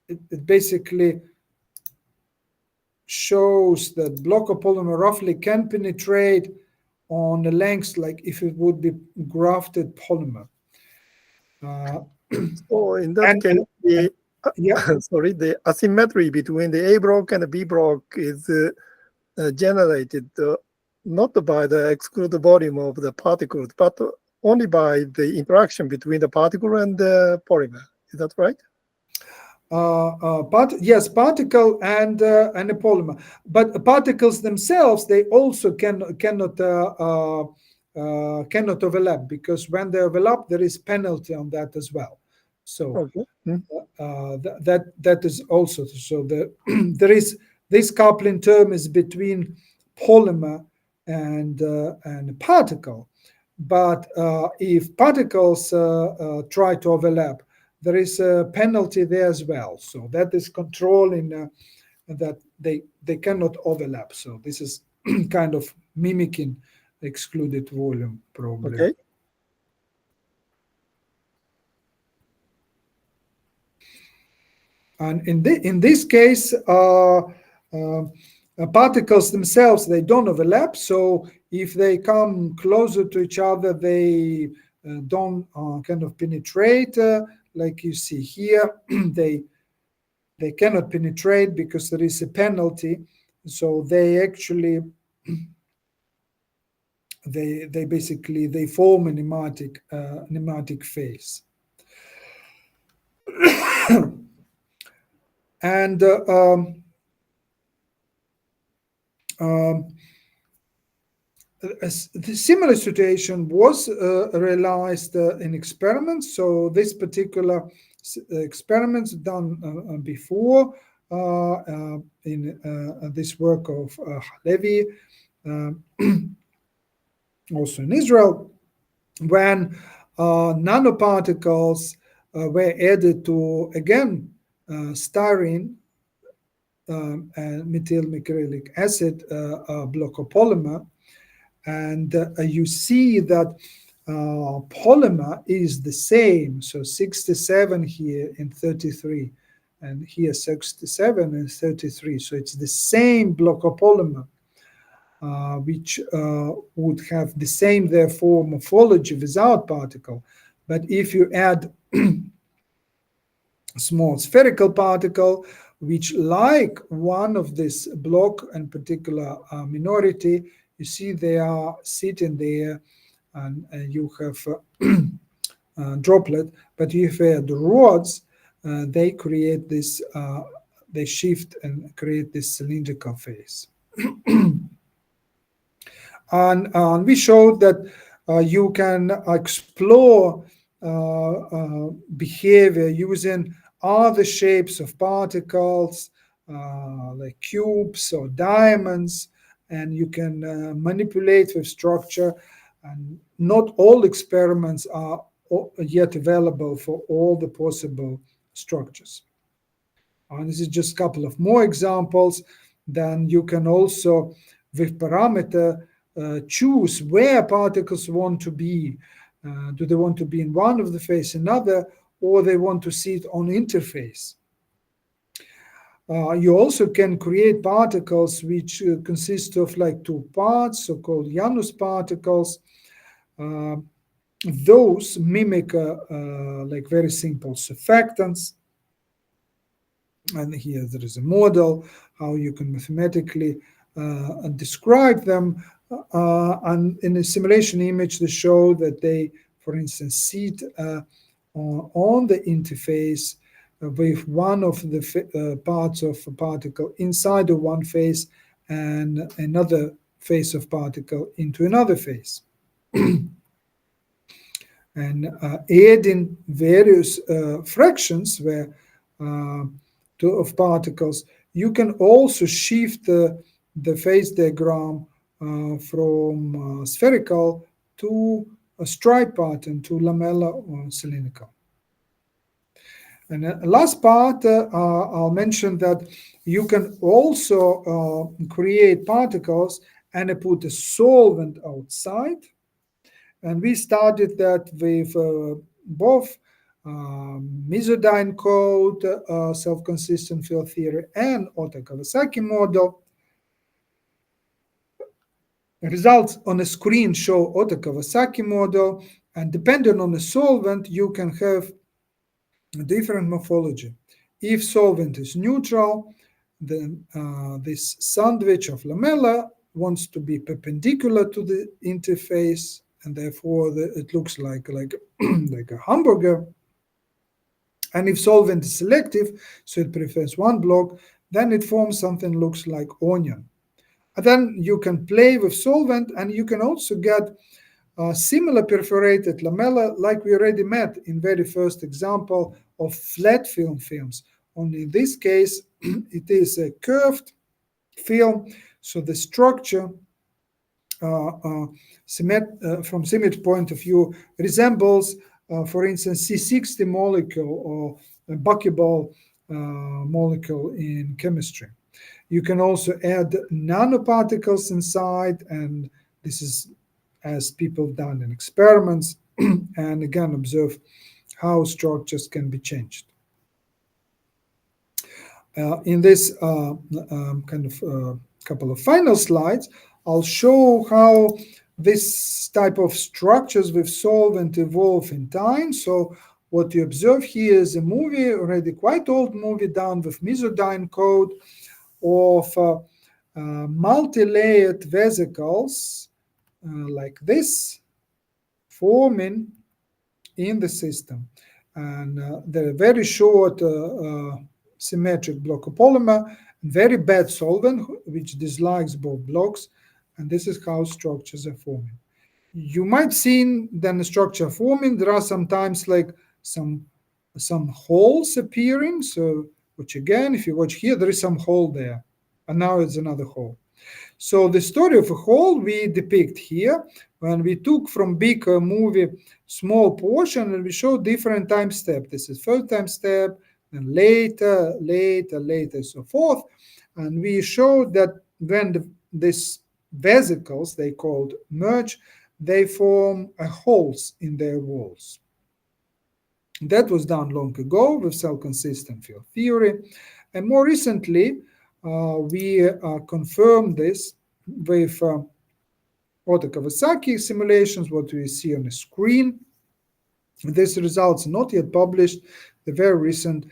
it basically shows that Blocher polymer roughly can penetrate on the lengths like if it would be grafted polymer. So in that case, yeah. sorry, the asymmetry between the A block and the B block is generated not by the exclude volume of the particles, but only by the interaction between the particle and the polymer. Is that right? Yes, particle and a polymer, but particles themselves, they also cannot overlap, because when they overlap, there is penalty on that as well. So okay. That is also so. There is this coupling term is between polymer and particle, but if particles try to overlap, there is a penalty there as well. So that is controlling that they cannot overlap. So this is kind of mimicking excluded volume problem. Okay. And in this case, particles themselves, they don't overlap. So if they come closer to each other, they don't kind of penetrate. Like you see here, they cannot penetrate because there is a penalty. So they actually they basically they form a nematic phase. And the similar situation was realized in experiments. So this particular experiments done before in this work of Halevi, also in Israel, when nanoparticles were added to, again, styrene and methyl mercuric acid Blocher polymer, and you see that polymer is the same. So 67 here and 33, and here 67 and 33. So it's the same Blocher polymer, which would have the same, therefore, morphology without particle. But if you add a small spherical particle, which like one of this block and particular minority, you see they are sitting there, and you have droplet. But if you add rods, they create this, they shift and create this cylindrical phase. And we showed that you can explore behavior using other shapes of particles, like cubes or diamonds, and you can manipulate with structure. And not all experiments are yet available for all the possible structures. And this is just a couple of more examples. Then you can also, with parameter, choose where particles want to be. Do they want to be in one of the phase, another, or they want to sit on interface? You also can create particles which consist of like two parts, so-called Janus particles. Those mimic like very simple surfactants. And here there is a model how you can mathematically describe them. And in a simulation image, they show that they, for instance, sit on the interface, with one of the parts of a particle inside of one phase and another phase of particle into another phase. And adding various fractions of particles, you can also shift the phase diagram from spherical to a stripe pattern, to lamella or cylindrical. And last part, I'll mention that you can also create particles and put a solvent outside. And we started that with both Mesodyne code, self-consistent field theory, and Ota-Kawasaki model. Results on the screen show Ota-Kawasaki model, and depending on the solvent, you can have a different morphology. If solvent is neutral, then this sandwich of lamella wants to be perpendicular to the interface, and therefore it looks like like a hamburger. And if solvent is selective, so it prefers one block, then it forms something that looks like onion. And then you can play with solvent, and you can also get similar perforated lamella like we already met in very first example of flat film films. Only in this case, it is a curved film, so the structure from symmetry point of view resembles, for instance, C60 molecule or a buckyball molecule in chemistry. You can also add nanoparticles inside, and this is as people done in experiments, and again observe how structures can be changed. In this couple of final slides, I'll show how this type of structures with solvent evolve in time. So what you observe here is a movie, already quite old movie, done with Mesodyne code of multi-layered vesicles like this forming in the system. And they're very short symmetric block of polymer, very bad solvent, which dislikes both blocks, and this is how structures are forming. You might see then the structure forming. There are sometimes like some holes appearing, so which again, if you watch here, there is some hole there, and now it's another hole. So the story of a hole we depict here when we took from big movie small portion and we show different time step. This is first time step, and later, so forth. And we showed that when these vesicles, they called merge, they form holes in their walls. That was done long ago with self-consistent field theory. And more recently, we confirmed this with Ota-Kawasaki simulations, what we see on the screen. These results are not yet published. They're very recent.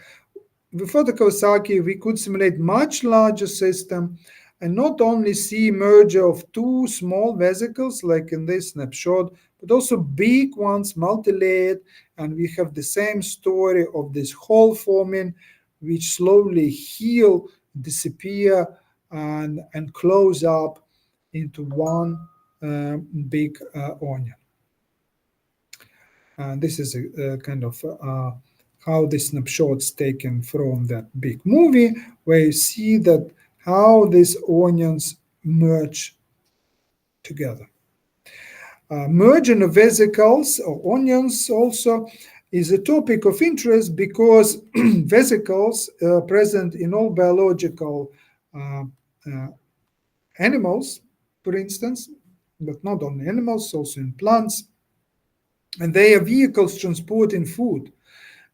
With Ota-Kawasaki, we could simulate much larger system and not only see merger of two small vesicles, like in this snapshot, but also big ones, multi-layered, and we have the same story of this hole forming, which slowly heal, disappear, and close up into one big onion. And this is a kind of how the snapshots taken from that big movie, where you see that how these onions merge together. Merging of vesicles or onions also is a topic of interest because vesicles are present in all biological animals, for instance, but not only animals, also in plants. And they are vehicles transporting food.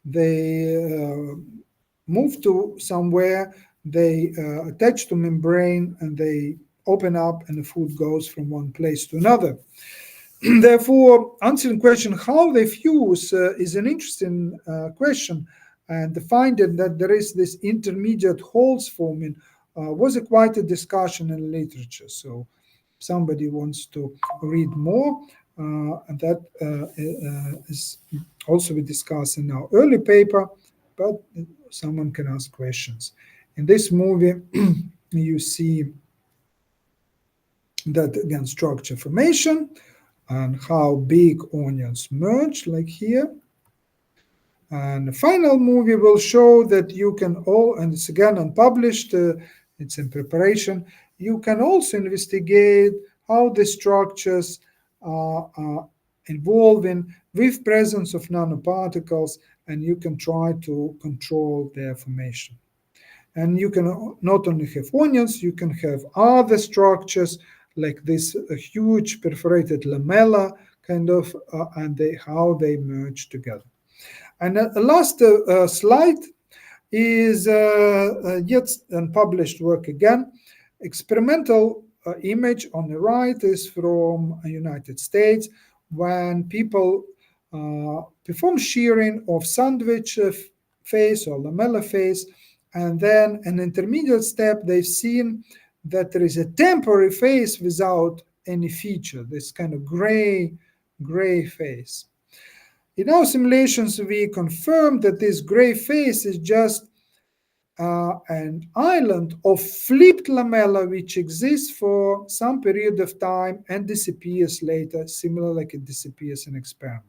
They move to somewhere, they attach to membrane, and they open up, and the food goes from one place to another. Therefore, answering the question how they fuse is an interesting question, and the finding that there is this intermediate holes forming was quite a discussion in literature. So somebody wants to read more, and that is also we discussed in our early paper. but someone can ask questions. In this movie, you see that again structure formation and how big onions merge, like here. And the final movie will show that you can all, and it's again unpublished, it's in preparation, you can also investigate how the structures are evolving with presence of nanoparticles, and you can try to control their formation. And you can not only have onions, you can have other structures like this huge perforated lamella kind of, and how they merge together. And the last slide is yet unpublished work again. Experimental image on the right is from the United States, when people perform shearing of sandwich face or lamella face, and then an intermediate step, they've seen that there is a temporary face without any feature, this kind of gray face. In our simulations, we confirmed that this gray face is just an island of flipped lamella which exists for some period of time and disappears later, similar like it disappears in experiment.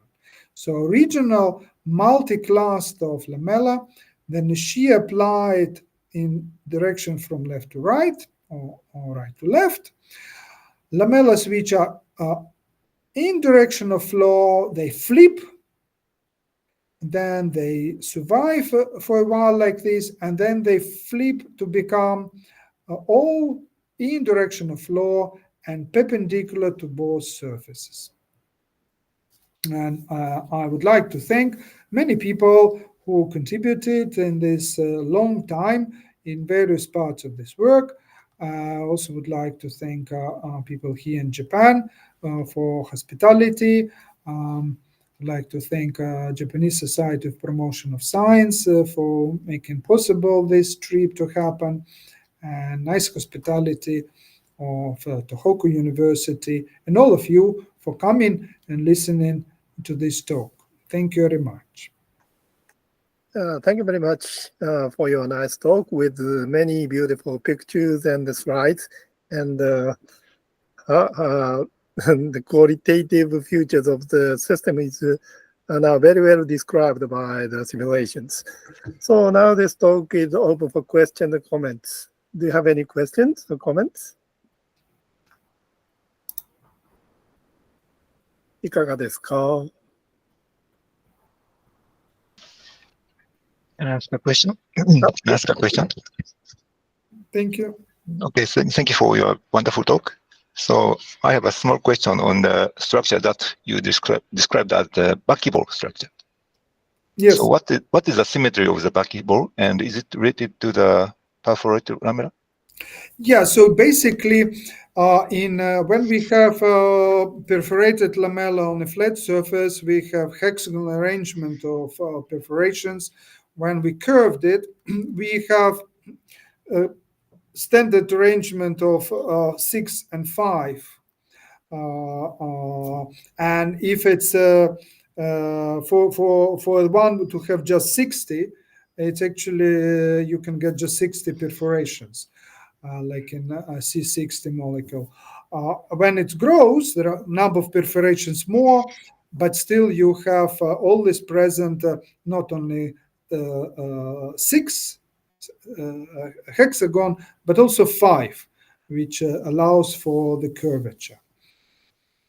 So original multi-cluster of lamella, then the shear applied in direction from left to right or right to left. Lamellas which are in direction of flow, they flip, then they survive for a while like this, and then they flip to become all in direction of flow and perpendicular to both surfaces. And I would like to thank many people who contributed in this long time in various parts of this work. I also would like to thank people here in Japan for hospitality. I'd like to thank Japanese Society of Promotion of Science for making possible this trip to happen, and nice hospitality of Tohoku University, and all of you for coming and listening to this talk. Thank you very much. Thank you very much for your nice talk with many beautiful pictures and the slides, and the qualitative features of the system is now very well described by the simulations. So now this talk is open for questions and comments. Do you have any questions or comments? いかがですか? Can I ask a question? Ask a question. Thank you. Okay, so thank you for your wonderful talk. So I have a small question on the structure that you described as the buckyball structure. Yes. So what is the symmetry of the buckyball, and is it related to the perforated lamella? Yeah, so basically, when we have perforated lamella on a flat surface, we have hexagonal arrangement of perforations. When we curved it, we have standard arrangement of 6 and 5. And if it's for one to have just 60, it's actually you can get just 60 perforations, like in a C60 molecule. When it grows, there are a number of perforations more, but still you have always present not only 6 hexagon, but also 5, which allows for the curvature.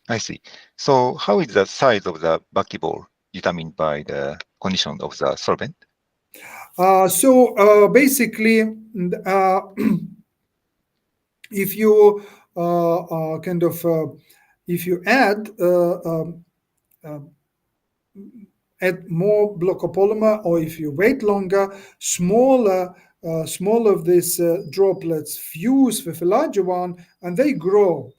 I see. So how is the size of the buckyball determined by the condition of the solvent? So basically, if you if you add more blocopolymer, or if you wait longer, smaller of these droplets fuse with a larger one, and they grow.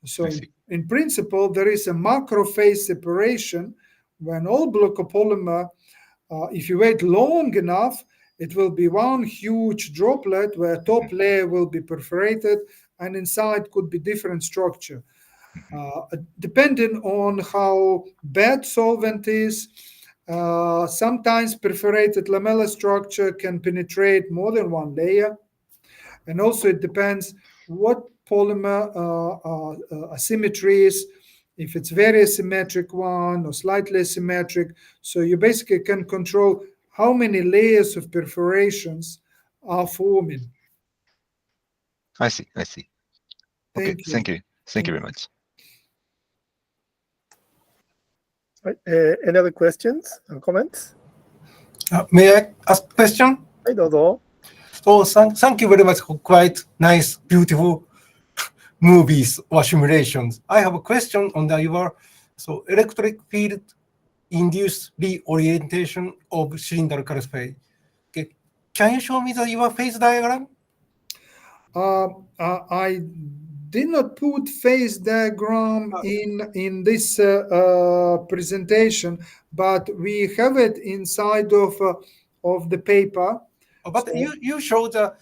So in principle, there is a macro phase separation when all blocopolymer, if you wait long enough, it will be one huge droplet where top layer will be perforated, and inside could be different structure. Depending on how bad solvent is, Sometimes perforated lamella structure can penetrate more than one layer. And also it depends what polymer asymmetry is, if it's very asymmetric one or slightly asymmetric. So you basically can control how many layers of perforations are forming. I see. I see. Okay. Thank you. Thank you. Thank you very much. Right. Any other questions or comments? May I ask a question? はい、どうぞ。 So thank you very much for quite nice, beautiful movies or simulations. I have a question on your electric field induced reorientation of cylindrical space. Okay. Can you show me your phase diagram? I did not put phase diagram in this presentation, but we have it inside of the paper. But you show the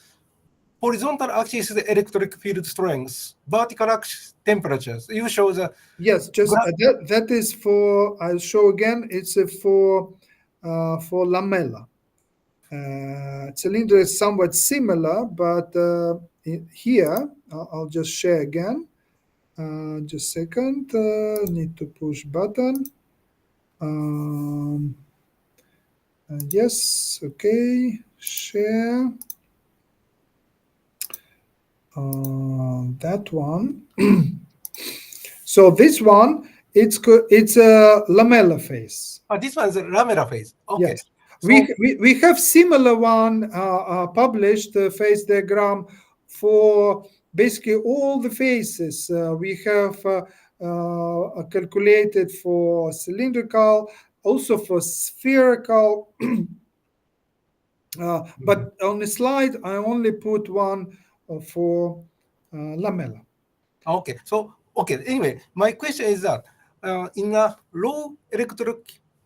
horizontal axis the electric field strength, vertical axis temperatures. You show the Yes, just that is for. I'll show again. It's for lamella. Cylinder is somewhat similar, but here I'll just share again. Just a second. Need to push button. Yes. Okay. Share. That one. So this one, it's a lamella phase. this one is a lamella phase. Okay. Yes. We have similar one published phase diagram for basically all the phases. We have calculated for cylindrical, also for spherical. But on the slide, I only put one for lamella. Okay. So anyway, my question is that in a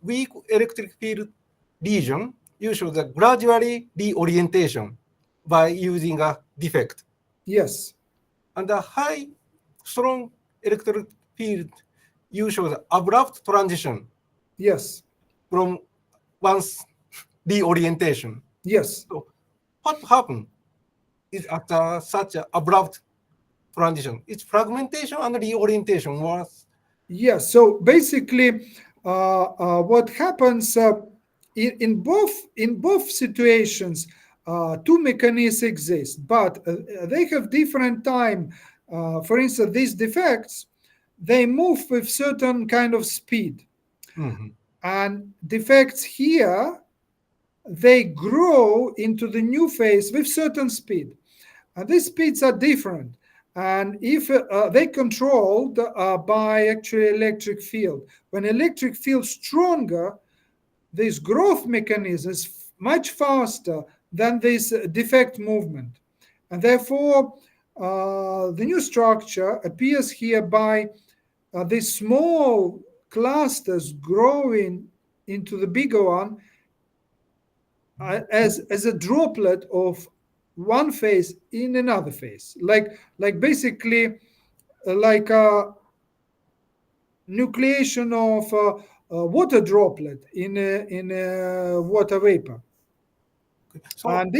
weak electric field region, you show the gradually reorientation by using a defect. Yes. And the high strong electric field, you show the abrupt transition. Yes. From one's reorientation. Yes. So what happened is after such an abrupt transition? It's fragmentation and reorientation was. Yes. So basically, what happens in both situations, two mechanisms exist, but they have different time. For instance, these defects, they move with certain kind of speed, and defects here, they grow into the new phase with certain speed, and these speeds are different. And if they controlled by actually electric field, when electric field stronger, this growth mechanism is much faster than this defect movement, and therefore the new structure appears here by these small clusters growing into the bigger one as a droplet of one phase in another phase, like basically like a nucleation of a water droplet in a water vapor. So, and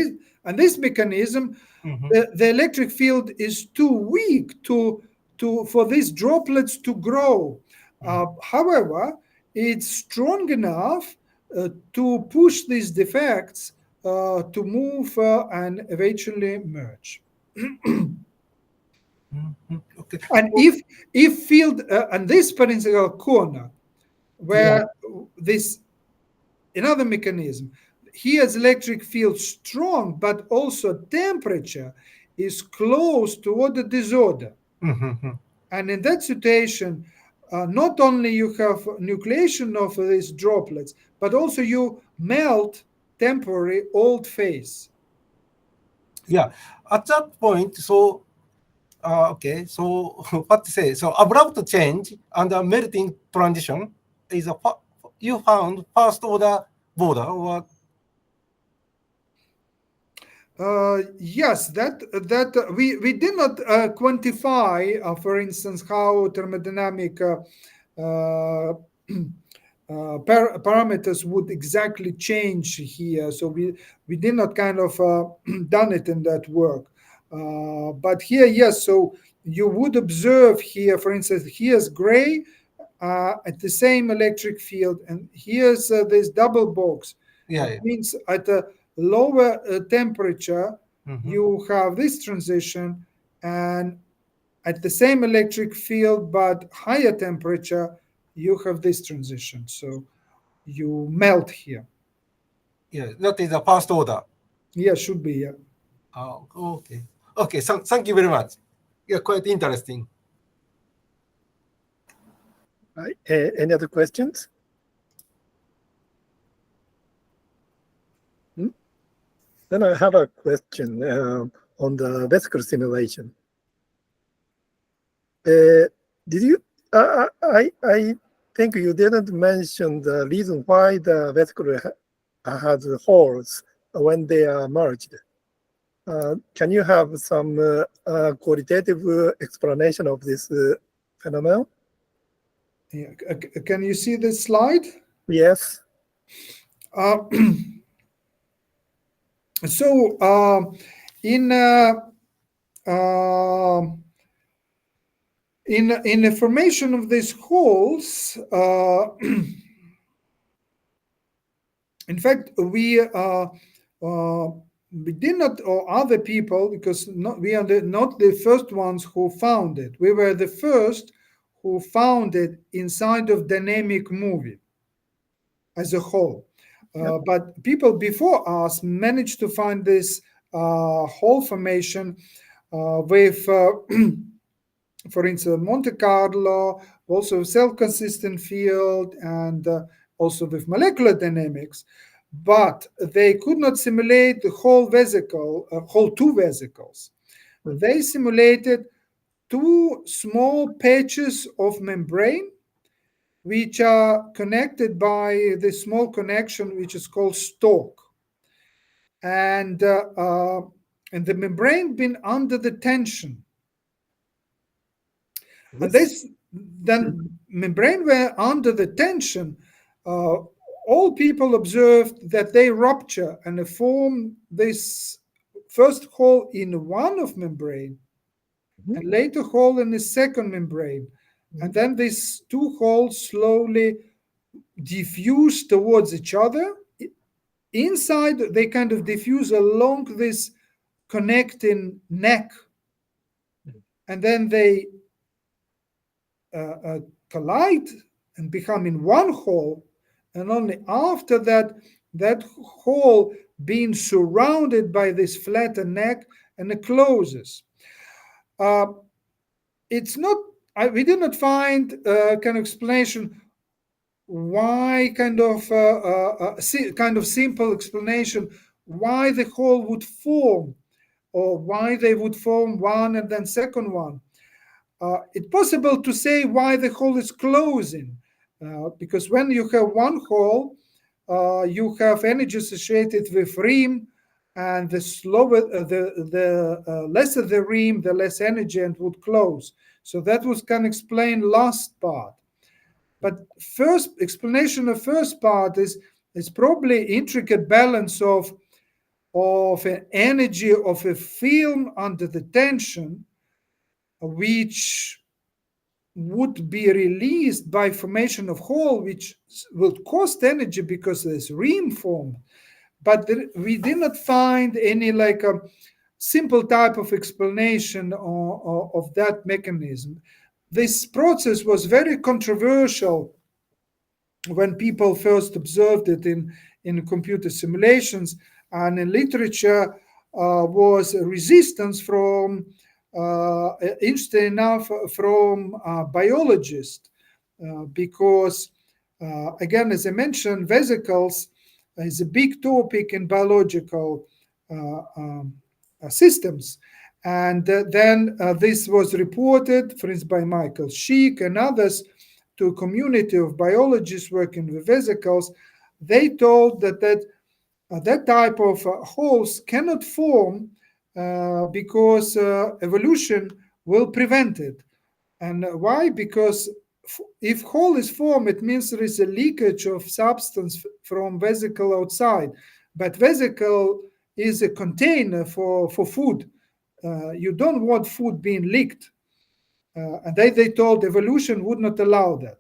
this mechanism, the electric field is too weak for these droplets to grow. However, it's strong enough to push these defects to move and eventually merge. Okay. And if field and this particular corner where this another mechanism, here's electric field strong, but also temperature is close toward the disorder. And in that situation, not only you have nucleation of these droplets, but also you melt temporary old phase. Yeah, at that point, so okay, so what to say? So abrupt change and a melting transition is you found first order border or? Yes, that we did not quantify, for instance, how thermodynamic parameters would exactly change here. So we did not kind of done it in that work. But here, yes, so you would observe here, for instance, here's gray at the same electric field, and here's this double box. Yeah, It means at a lower temperature, Mhm. you have this transition, and at the same electric field but higher temperature, you have this transition. So you melt here. Yeah, that is the first order. Yeah, should be, yeah. Oh, okay. Okay, thank you very much. Yeah, quite interesting. Right. Any other questions? Then I have a question on the vesicle simulation. Did you? I think you didn't mention the reason why the vesicle has holes when they are merged. Can you have some qualitative explanation of this phenomenon? Yeah. Can you see this slide? Yes. So in the formation of these holes, in fact, we did not, or other people, because we are not the first ones who found it. We were the first who found it inside of dynamic movie as a whole. But people before us managed to find this hole formation with, for instance, Monte Carlo, also self-consistent field, and also with molecular dynamics. But they could not simulate the whole vesicle, whole two vesicles. They simulated two small patches of membrane, which are connected by the small connection which is called stalk, and the membrane been under the tension. And this then membrane were under the tension. All people observed that they rupture and they form this first hole in one of membrane, and later hole in the second membrane. And then these two holes slowly diffuse towards each other. Inside, they kind of diffuse along this connecting neck, and then they collide and become in one hole. And only after that, that hole being surrounded by this flattened neck, and it closes. It's not, we did not find kind of explanation why, kind of simple explanation why the hole would form, or why they would form one and then second one. It's possible to say why the hole is closing, because when you have one hole, you have energy associated with rim, and the slower, the lesser the rim, the less energy, and would close. So that can explain last part. But first explanation of first part is probably intricate balance of an energy of a film under the tension, which would be released by formation of hole, which will cost energy because there's rim formed. But we did not find any like a simple type of explanation of that mechanism. This process was very controversial when people first observed it in computer simulations, and in literature was a resistance from, interesting enough, from biologists, because again, as I mentioned, vesicles is a big topic in biological systems. And then this was reported, for instance, by Michael Schick and others, to a community of biologists working with vesicles. They told that that type of holes cannot form because evolution will prevent it. And why? Because if hole is formed, it means there is a leakage of substance from vesicle outside. But vesicle is a container for food. You don't want food being leaked. And they told evolution would not allow that.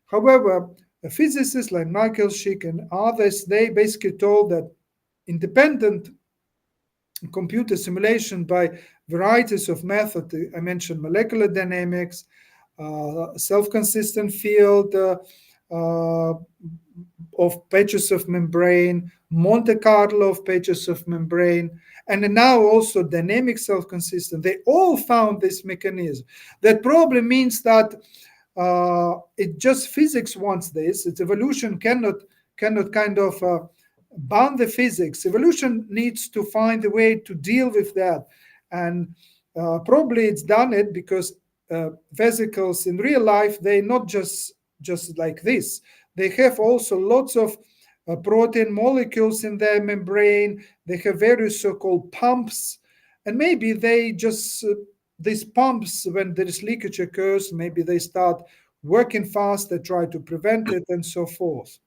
However, physicists like Michael Schick and others, they basically told that independent computer simulation by varieties of methods, I mentioned molecular dynamics, self-consistent field of patches of membrane, Monte Carlo of patches of membrane, and now also dynamic self-consistent. They all found this mechanism. That probably means that it just physics wants this. Its evolution cannot kind of bound the physics. Evolution needs to find a way to deal with that, and probably it's done it because vesicles in real life, they're not just like this. They have also lots of protein molecules in their membrane. They have various so-called pumps, and maybe they just these pumps, when there is leakage occurs, maybe they start working fast. They try to prevent it and so forth.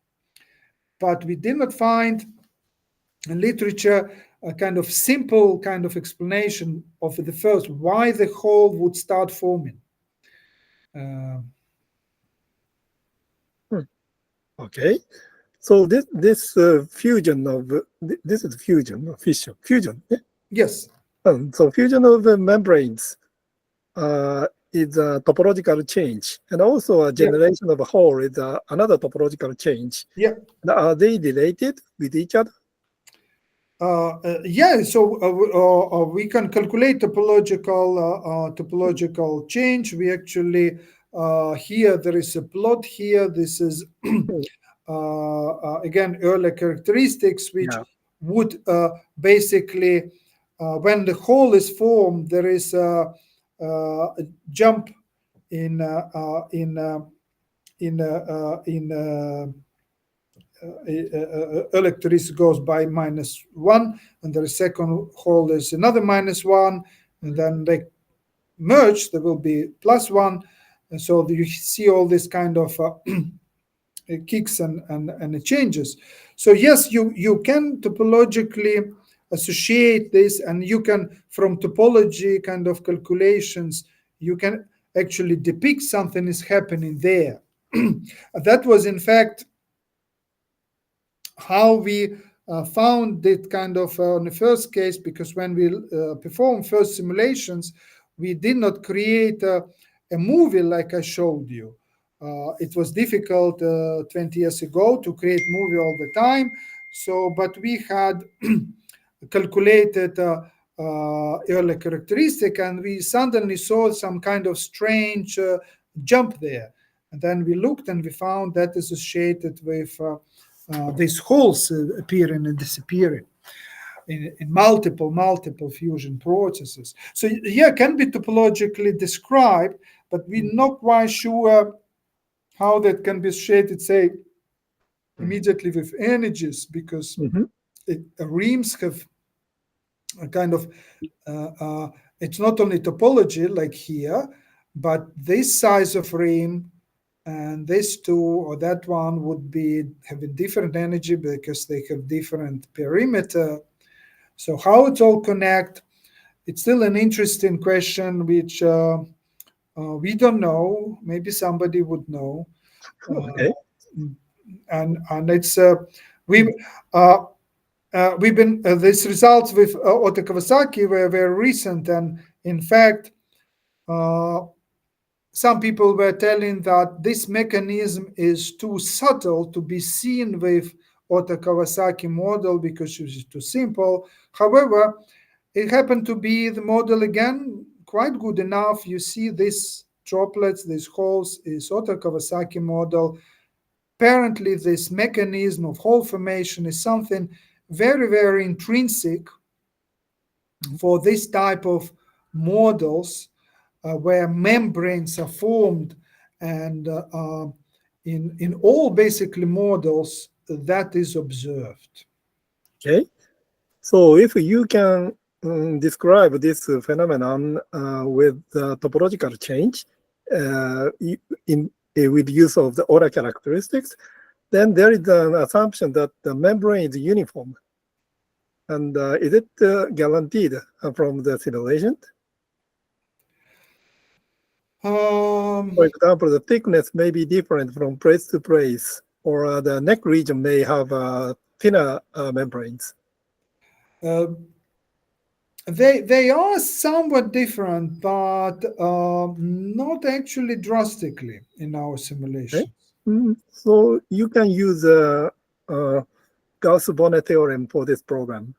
But we did not find in literature a kind of simple kind of explanation of the first, why the hole would start forming. Okay. So this fusion of this is fusion or fission fusion. Yeah? Yes. So fusion of the membranes is a topological change, and also a generation of a hole is another topological change. Yeah. Are they related with each other? Yeah, so we can calculate topological change. We actually here there is a plot here. This is again Euler characteristics, which would basically when the hole is formed, there is a jump in electricity goes by -1, and the second hole is another -1, and then they merge, there will be +1, and so you see all this kind of kicks and changes. So yes, you can topologically associate this, and you can, from topology kind of calculations, you can actually depict something is happening there. That was in fact how we found it kind of on the first case, because when we performed first simulations, we did not create a movie like I showed you. It was difficult 20 years ago to create movie all the time. So, but we had calculated Euler characteristic, and we suddenly saw some kind of strange jump there. And then we looked and we found that associated with these holes appearing and disappearing in multiple fusion processes. So yeah, can be topologically described, but we're not quite sure how that can be associated, say, immediately with energies, because reams have a kind of, it's not only topology like here, but this size of ream and this two or that one would be having different energy because they have different perimeter. So how it all connect, it's still an interesting question, which we don't know. Maybe somebody would know. Okay. And it's we've been these results with Ota Kawasaki were very recent, and in fact, some people were telling that this mechanism is too subtle to be seen with Ota Kawasaki model because it is too simple. However, it happened to be the model again quite good enough. You see these droplets, these holes is Ota Kawasaki model. Apparently, this mechanism of hole formation is something very, very intrinsic for this type of models where membranes are formed, and in all basically models that is observed. Okay. So if you can describe this phenomenon with topological change, with use of the order characteristics, then there is an assumption that the membrane is uniform. And is it guaranteed from the simulation? For example, the thickness may be different from place to place, or the neck region may have thinner membranes. They are somewhat different, but not actually drastically in our simulation. So you can use Gauss-Bonnet theorem for this program.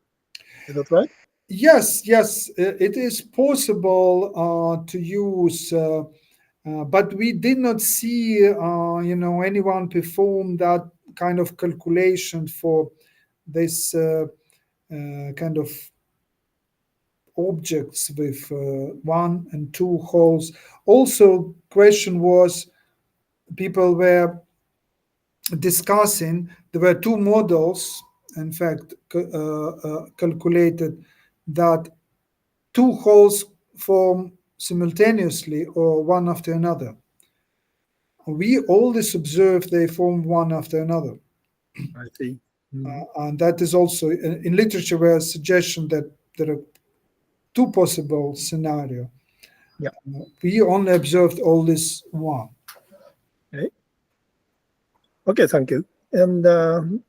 Is that right? Yes, it is possible to use, but we did not see, anyone perform that kind of calculation for this kind of objects with 1 and 2 holes. Also, question was, people were discussing, there were 2 models, in fact, calculated that 2 holes form simultaneously or one after another. We always observe they form one after another. I see. And that is also, in literature, where a suggestion that there are 2 possible scenarios. Yeah. We only observed all this one. Okay, thank you. And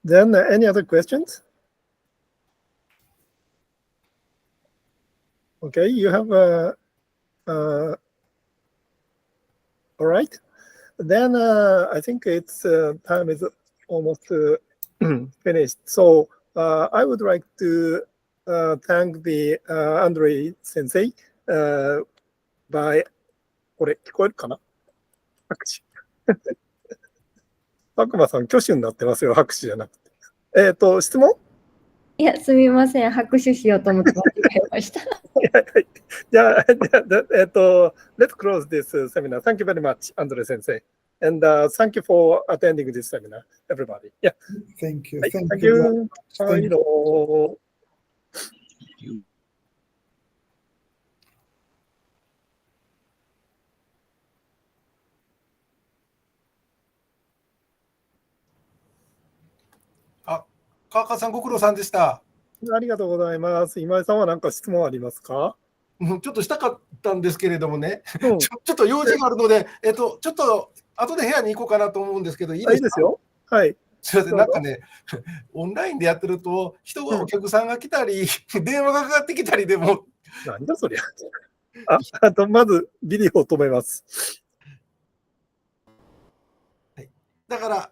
then any other questions? Okay, you have all right. Then I think it's time is almost finished. So I would like to thank the Andre Sensei by これ聞こえるかな？拍手。佐久間さん、挙手になってますよ、拍手じゃなくて。質問？いや、すみません。拍手しようと思って間違えました。じゃあ、let's close this seminar. Thank you very much, Andre Sensei. And thank you for attending this seminar, everybody. Yeah. Thank you. Thank you. Thank you. はい。川川さん、ご苦労さんでした。ありがとうございます。今井さんは何か質問ありますか？ちょっとしたかったんですけれどもね、うん、ちょっと用事があるので、ちょっと後で部屋に行こうかなと思うんですけど、いいですか？いいですよ。はい。すみません、なんかね、オンラインでやってると、お客さんが来たり、電話がかかってきたりでも。なんだそりゃ。まずビデオを止めます。はい、だから、